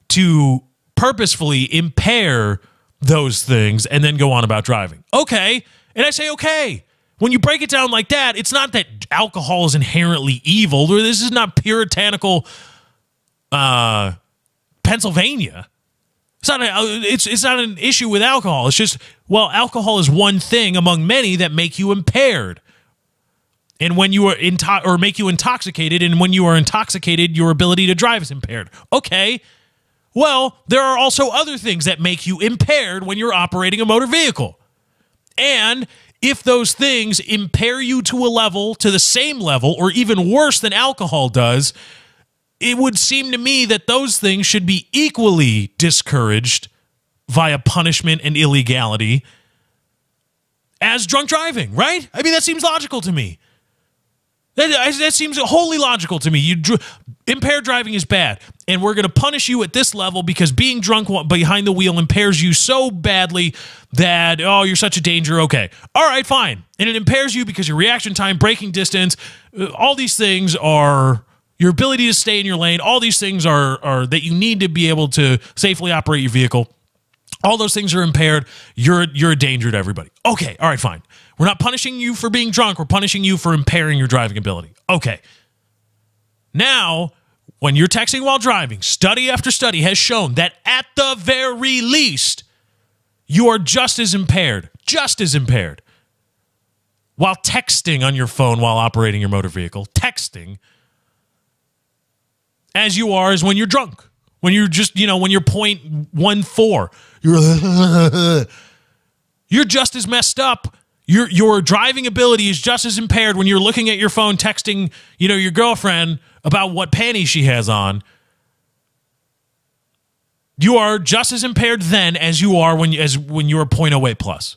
to purposefully impair those things and then go on about driving. Okay. And I say, okay. When you break it down like that, it's not that alcohol is inherently evil. This is not puritanical Pennsylvania. It's not an issue with alcohol. It's just, alcohol is one thing among many that make you impaired. And when you are or make you intoxicated, and when you are intoxicated, your ability to drive is impaired. Okay. Well, there are also other things that make you impaired when you're operating a motor vehicle. And if those things impair you to the same level, or even worse than alcohol does, it would seem to me that those things should be equally discouraged via punishment and illegality as drunk driving, right? I mean, that seems logical to me. That seems wholly logical to me. Impaired driving is bad, and we're going to punish you at this level because being drunk behind the wheel impairs you so badly that, oh, you're such a danger. Okay. All right, fine. And it impairs you because your reaction time, braking distance, all these things are your ability to stay in your lane. All these things are that you need to be able to safely operate your vehicle. All those things are impaired. You're a danger to everybody. Okay. All right, fine. We're not punishing you for being drunk. We're punishing you for impairing your driving ability. Okay. Now, when you're texting while driving, study after study has shown that at the very least, you are just as impaired while texting on your phone while operating your motor vehicle, texting, as you are as when you're drunk. When you're just, when you're 0.14, you're just as messed up. Your driving ability is just as impaired when you're looking at your phone texting, your girlfriend about what panties she has on. You are just as impaired then as you are when you're 0.08 plus.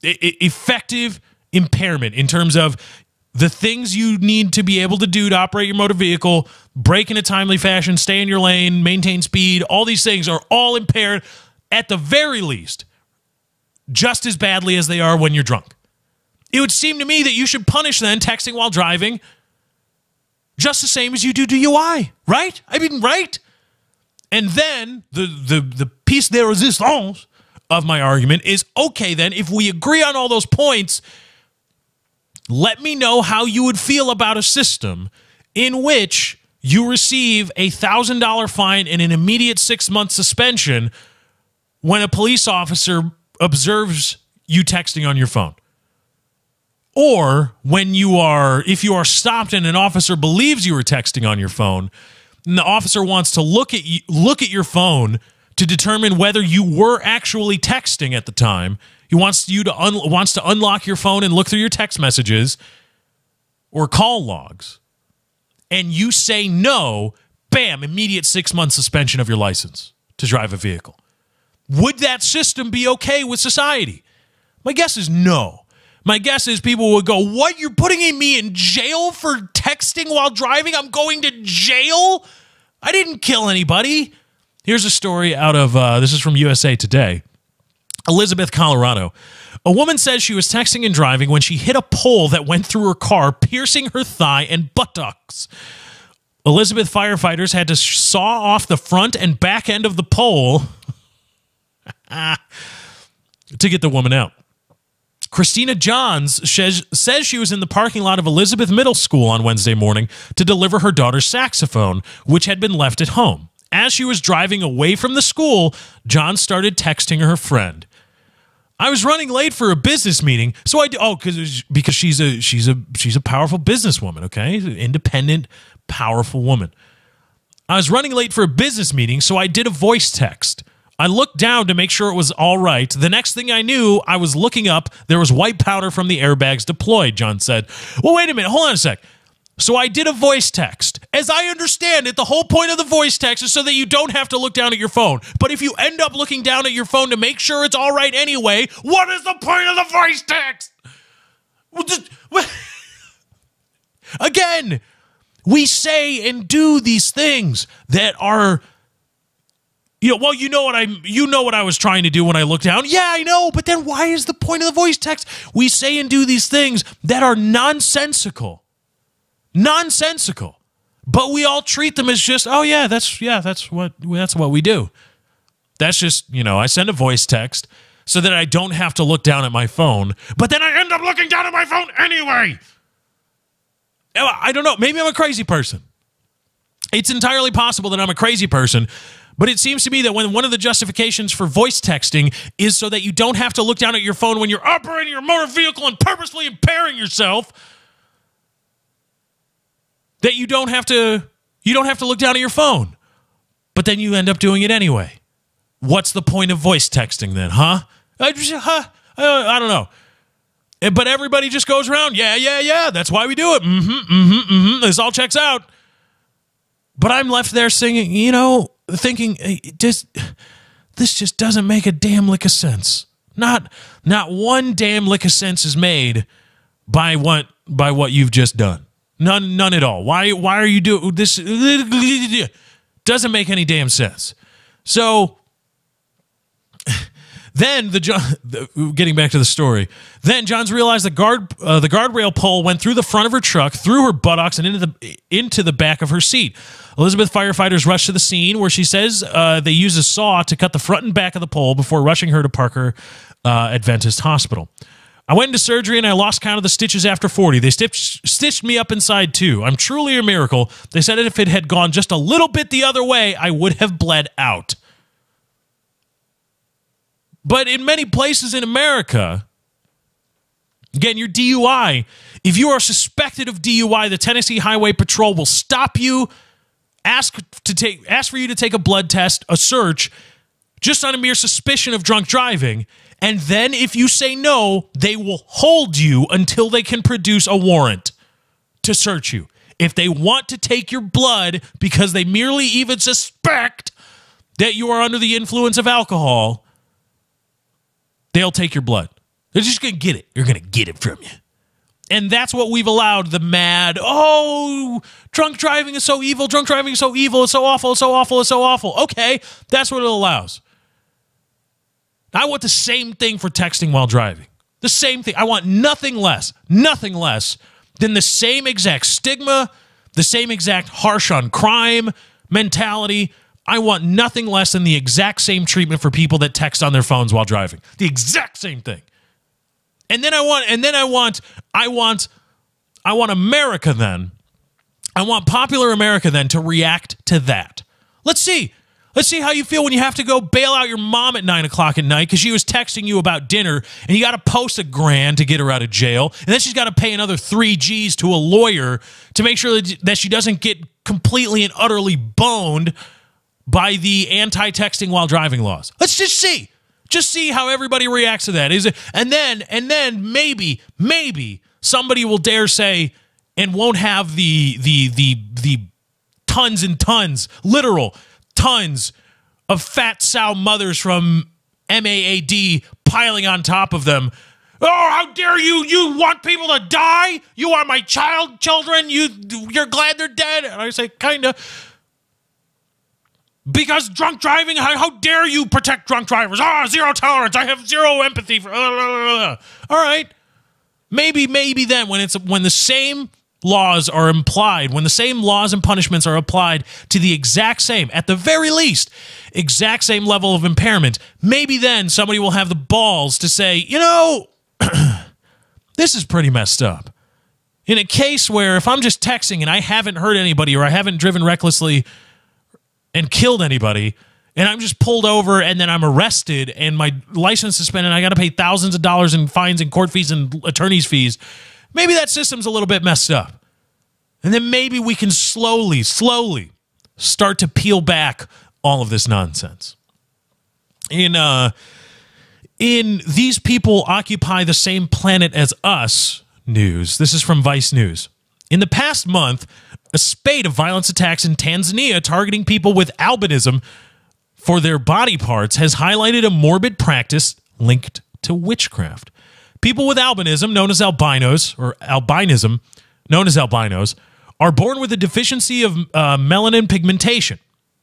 Effective impairment in terms of the things you need to be able to do to operate your motor vehicle, brake in a timely fashion, stay in your lane, maintain speed. All these things are all impaired at the very least, just as badly as they are when you're drunk. It would seem to me that you should punish then texting while driving just the same as you do DUI, right? I mean, right? And then the piece de resistance of my argument is, okay, then if we agree on all those points, let me know how you would feel about a system in which you receive a $1,000 fine and an immediate 6-month suspension when a police officer observes you texting on your phone. Or if you are stopped and an officer believes you were texting on your phone, and the officer wants to look at your phone to determine whether you were actually texting at the time. He wants to unlock your phone and look through your text messages or call logs. And you say no, bam, immediate 6-month suspension of your license to drive a vehicle. Would that system be okay with society? My guess is no. My guess is people would go, what, you're putting me in jail for texting while driving? I'm going to jail? I didn't kill anybody. Here's a story out of, this is from USA Today. Elizabeth, Colorado. A woman says she was texting and driving when she hit a pole that went through her car, piercing her thigh and buttocks. Elizabeth firefighters had to saw off the front and back end of the pole to get the woman out. Christina Johns says she was in the parking lot of Elizabeth Middle School on Wednesday morning to deliver her daughter's saxophone, which had been left at home. As she was driving away from the school, John started texting her friend. I was running late for a business meeting, so because she's a powerful businesswoman, okay? Independent, powerful woman. I was running late for a business meeting, so I did a voice text. I looked down to make sure it was all right. The next thing I knew, I was looking up. There was white powder from the airbags deployed, John said. Well, wait a minute. Hold on a sec. So I did a voice text. As I understand it, the whole point of the voice text is so that you don't have to look down at your phone. But if you end up looking down at your phone to make sure it's all right anyway, what is the point of the voice text? Again, we say and do these things that are, you know what I was trying to do when I looked down. Yeah, I know, but then why is the point of the voice text? We say and do these things that are nonsensical. Nonsensical. But we all treat them as just, that's what we do. That's just, I send a voice text so that I don't have to look down at my phone, but then I end up looking down at my phone anyway. I don't know. Maybe I'm a crazy person. It's entirely possible that I'm a crazy person, but it seems to me that when one of the justifications for voice texting is so that you don't have to look down at your phone when you're operating your motor vehicle and purposely impairing yourself, that you don't have to look down at your phone, but then you end up doing it anyway. What's the point of voice texting then, huh? I don't know. But everybody just goes around, yeah, that's why we do it. This all checks out. But I'm left there singing, thinking, this just doesn't make a damn lick of sense. Not one damn lick of sense is made by what you've just done. None at all. Why are you doing this? Doesn't make any damn sense. So then getting back to the story, then Johns realized the guardrail pole went through the front of her truck, through her buttocks, and into the back of her seat. Elizabeth firefighters rushed to the scene, where she says they used a saw to cut the front and back of the pole before rushing her to Parker Adventist Hospital. I went into surgery and I lost count of the stitches after 40. They stitched me up inside too. I'm truly a miracle. They said if it had gone just a little bit the other way, I would have bled out. But in many places in America, again, your DUI, if you are suspected of DUI, the Tennessee Highway Patrol will stop you, ask for you to take a blood test, a search, just on a mere suspicion of drunk driving. And then if you say no, they will hold you until they can produce a warrant to search you. If they want to take your blood because they merely even suspect that you are under the influence of alcohol, they'll take your blood. They're just going to get it. They're going to get it from you. And that's what we've allowed, the mad, drunk driving is so evil, drunk driving is so evil, it's so awful, it's so awful, it's so awful. Okay, that's what it allows. I want the same thing for texting while driving. The same thing. I want nothing less than the same exact stigma, the same exact harsh on crime mentality. I want nothing less than the exact same treatment for people that text on their phones while driving. The exact same thing. And then I want America then. I want popular America then to react to that. Let's see how you feel when you have to go bail out your mom at 9 o'clock at night because she was texting you about dinner and you got to post $1,000 to get her out of jail. And then she's got to pay another 3 G's to a lawyer to make sure that she doesn't get completely and utterly boned by the anti-texting while driving laws. Let's just see. Just see how everybody reacts to that. And then maybe somebody will dare say and won't have the tons and tons, literal tons of fat sow mothers from MAAD piling on top of them. Oh, how dare you! You want people to die? You are my children. You're glad they're dead. And I say, kinda. Because drunk driving, how dare you protect drunk drivers? Zero tolerance. I have zero empathy for. All right, maybe then when the same laws are implied, when the same laws and punishments are applied to the exact same, at the very least, exact same level of impairment, maybe then somebody will have the balls to say, this is pretty messed up. In a case where if I'm just texting and I haven't hurt anybody or I haven't driven recklessly and killed anybody, and I'm just pulled over and then I'm arrested and my license suspended and I got to pay thousands of dollars in fines and court fees and attorney's fees, maybe that system's a little bit messed up. And then maybe we can slowly start to peel back all of this nonsense. In These People Occupy the Same Planet as Us news, this is from Vice News. In the past month, a spate of violence attacks in Tanzania targeting people with albinism for their body parts has highlighted a morbid practice linked to witchcraft. People with albinism, known as albinos, or albinism, known as albinos, are born with a deficiency of melanin pigmentation.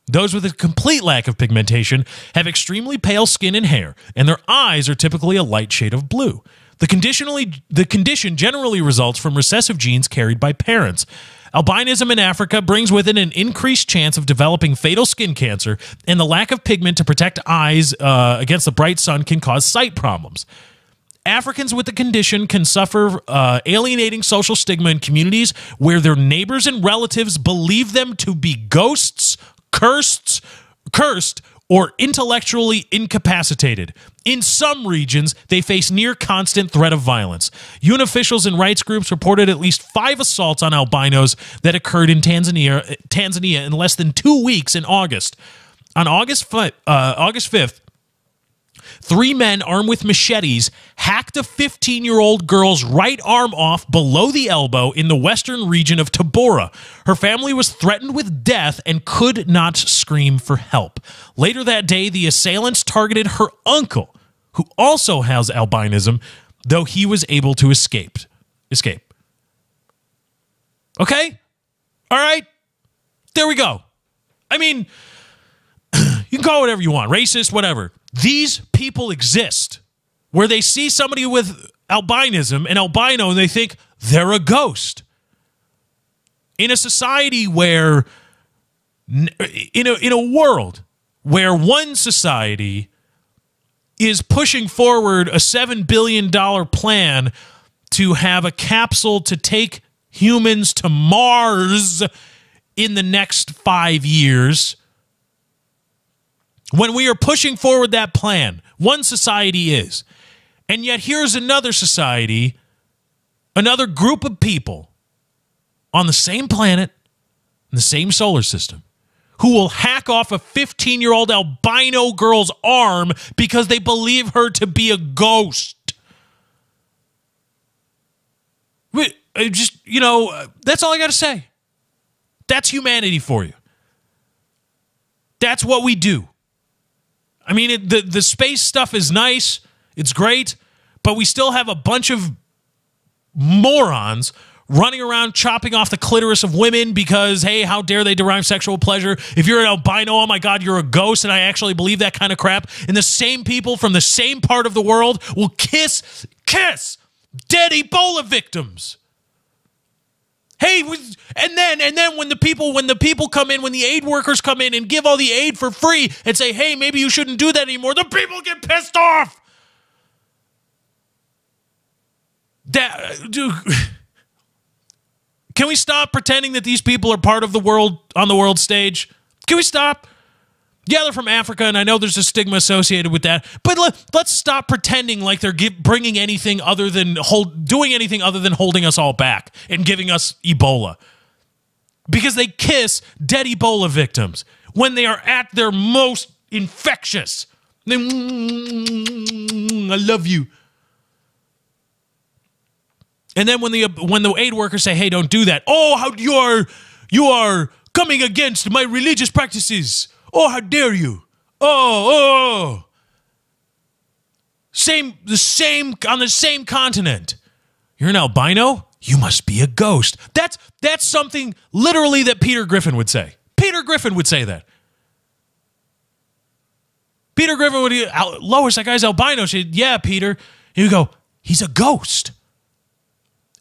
Those with a complete lack of pigmentation have extremely pale skin and hair, and their eyes are typically a light shade of blue. The condition generally results from recessive genes carried by parents. Albinism in Africa brings with it an increased chance of developing fatal skin cancer, and the lack of pigment to protect eyes against the bright sun can cause sight problems. Africans with the condition can suffer alienating social stigma in communities where their neighbors and relatives believe them to be ghosts, cursed, or intellectually incapacitated. In some regions, they face near constant threat of violence. UN officials and rights groups reported at least 5 assaults on albinos that occurred in Tanzania in less than 2 weeks in August. On August 5th, 3 men armed with machetes hacked a 15-year-old girl's right arm off below the elbow in the western region of Tabora. Her family was threatened with death and could not scream for help. Later that day, the assailants targeted her uncle, who also has albinism, though he was able to escape. Okay? All right? There we go. I mean, you can call it whatever you want, racist, whatever. These people exist where they see somebody with albinism and albino and they think they're a ghost. In a society where, in a world where one society is pushing forward a $7 billion plan to have a capsule to take humans to Mars in the next 5 years, when we are pushing forward that plan, one society is, and yet here's another society, another group of people on the same planet, in the same solar system, who will hack off a 15-year-old albino girl's arm because they believe her to be a ghost. Just, that's all I got to say. That's humanity for you. That's what we do. I mean, the space stuff is nice. It's great. But we still have a bunch of morons running around chopping off the clitoris of women because, hey, how dare they derive sexual pleasure? If you're an albino, oh my God, you're a ghost, and I actually believe that kind of crap. And the same people from the same part of the world will kiss dead Ebola victims. Hey, and then when the people come in, when the aid workers come in and give all the aid for free and say, hey, maybe you shouldn't do that anymore, the people get pissed off. Dude, can we stop pretending that these people are part of the world on the world stage? Can we stop? Yeah, they're from Africa, and I know there's a stigma associated with that, but let's stop pretending like they're bringing anything other than doing anything other than holding us all back and giving us Ebola. Because they kiss dead Ebola victims when they are at their most infectious. I love you. And then when the aid workers say, hey, don't do that. Oh, how you are coming against my religious practices. Oh, how dare you? Oh. The same on the same continent. You're an albino? You must be a ghost. That's something literally that Peter Griffin would say. Peter Griffin would say that. Peter Griffin would, Lois, that guy's albino. She'd, yeah, Peter. You go, he's a ghost.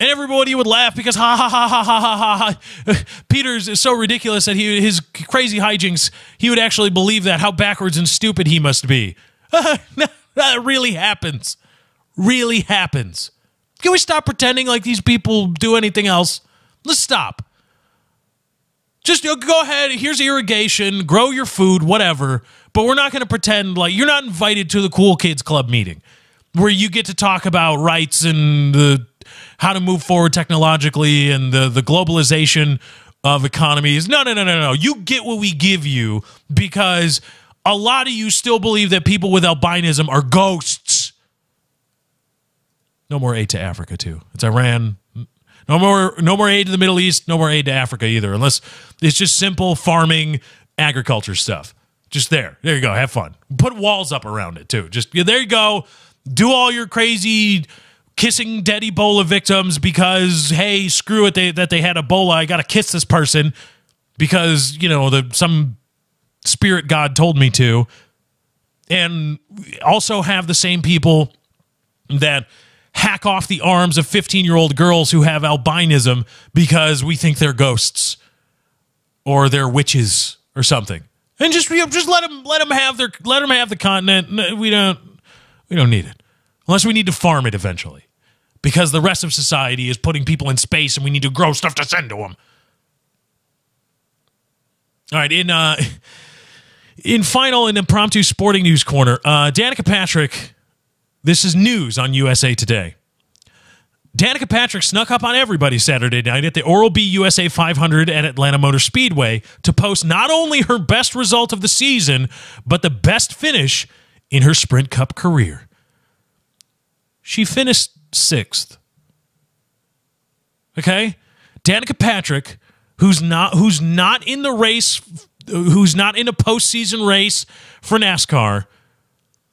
And everybody would laugh because ha ha ha ha ha ha ha. Peter's so ridiculous that his crazy hijinks, he would actually believe that. How backwards and stupid he must be. That really happens. Really happens. Can we stop pretending like these people do anything else? Let's stop. Just go ahead. Here's irrigation. Grow your food, whatever. But we're not going to pretend like you're not invited to the Cool Kids Club meeting where you get to talk about rights and how to move forward technologically and the globalization of economies. No. You get what we give you because a lot of you still believe that people with albinism are ghosts. No more aid to Africa, too. It's Iran. No more aid to the Middle East. No more aid to Africa either, unless it's just simple farming, agriculture stuff. Just there. There you go. Have fun. Put walls up around it, too. Just there you go. Do all your crazy kissing dead Ebola victims because, hey, screw it, that they had Ebola. I got to kiss this person because, some spirit god told me to. And also have the same people that hack off the arms of 15-year-old girls who have albinism because we think they're ghosts or they're witches or something. And just let them have the continent. We don't need it. Unless we need to farm it eventually. Because the rest of society is putting people in space and we need to grow stuff to send to them. All right, in final and impromptu sporting news corner, Danica Patrick, this is news on USA Today. Danica Patrick snuck up on everybody Saturday night at the Oral-B USA 500 at Atlanta Motor Speedway to post not only her best result of the season, but the best finish in her Sprint Cup career. She finished 6th. Okay? Danica Patrick, who's not in the race, who's not in a postseason race for NASCAR,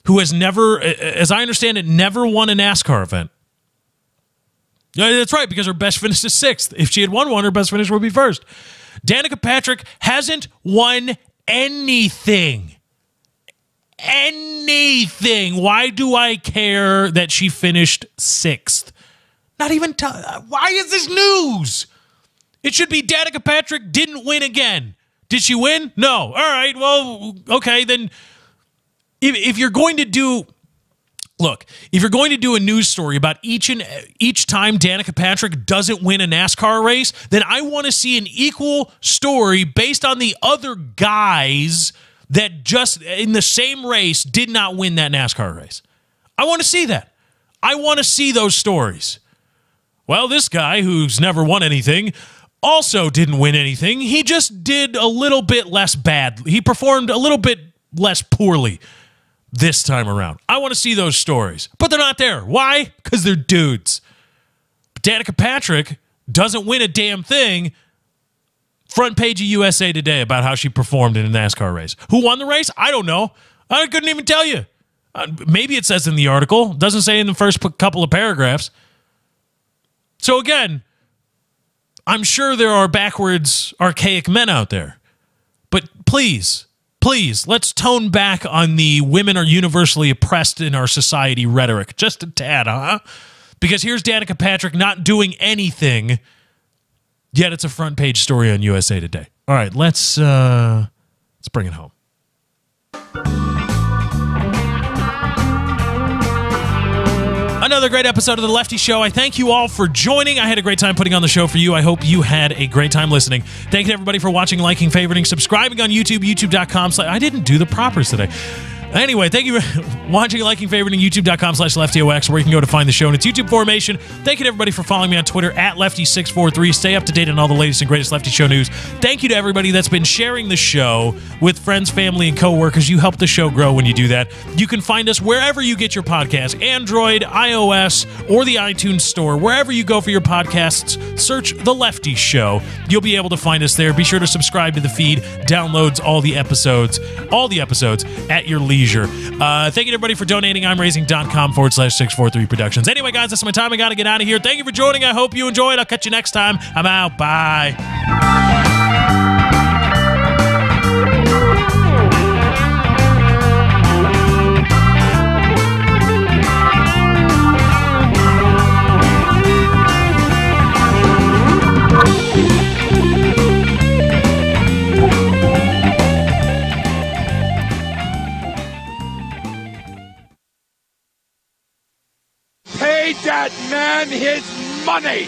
who has never, as I understand it, never won a NASCAR event. Yeah, that's right, because her best finish is 6th. If she had won one, her best finish would be 1st. Danica Patrick hasn't won anything. Anything. Why do I care that she finished 6th? Not even. Why is this news? It should be Danica Patrick didn't win again. Did she win? No. All right. Well, okay. Then if you're going to do. Look, if you're going to do a news story about each time Danica Patrick doesn't win a NASCAR race, then I want to see an equal story based on the other guys that just in the same race did not win that NASCAR race. I want to see that. I want to see those stories. Well, this guy who's never won anything also didn't win anything. He just did a little bit less bad. He performed a little bit less poorly this time around. I want to see those stories, but they're not there. Why? Because they're dudes. Danica Patrick doesn't win a damn thing. Front page of USA Today about how she performed in a NASCAR race. Who won the race? I don't know. I couldn't even tell you. Maybe it says in the article. Doesn't say in the first couple of paragraphs. So again, I'm sure there are backwards, archaic men out there. But please, let's tone back on the women are universally oppressed in our society rhetoric. Just a tad, huh? Because here's Danica Patrick not doing anything, yet it's a front page story on USA Today. All right, let's bring it home. Another great episode of The Lefty Show. I thank you all for joining. I had a great time putting on the show for you. I hope you had a great time listening. Thank you to everybody for watching, liking, favoriting, subscribing on YouTube, youtube.com. I didn't do the propers today. Anyway, thank you for watching, liking, favoriting, youtube.com/LeftyOX, where you can go to find the show in its YouTube formation. Thank you to everybody for following me on Twitter @Lefty643. Stay up to date on all the latest and greatest Lefty Show news. Thank you to everybody that's been sharing the show with friends, family, and coworkers. You help the show grow when you do that. You can find us wherever you get your podcasts, Android, iOS, or the iTunes Store. Wherever you go for your podcasts, search The Lefty Show. You'll be able to find us there. Be sure to subscribe to the feed. Downloads all the episodes at your leisure. Thank you to everybody for donating. I'mRaising.com/643 Productions. Anyway, guys, that's my time. I got to get out of here. Thank you for joining. I hope you enjoyed. I'll catch you next time. I'm out. Bye. Pay that man his money!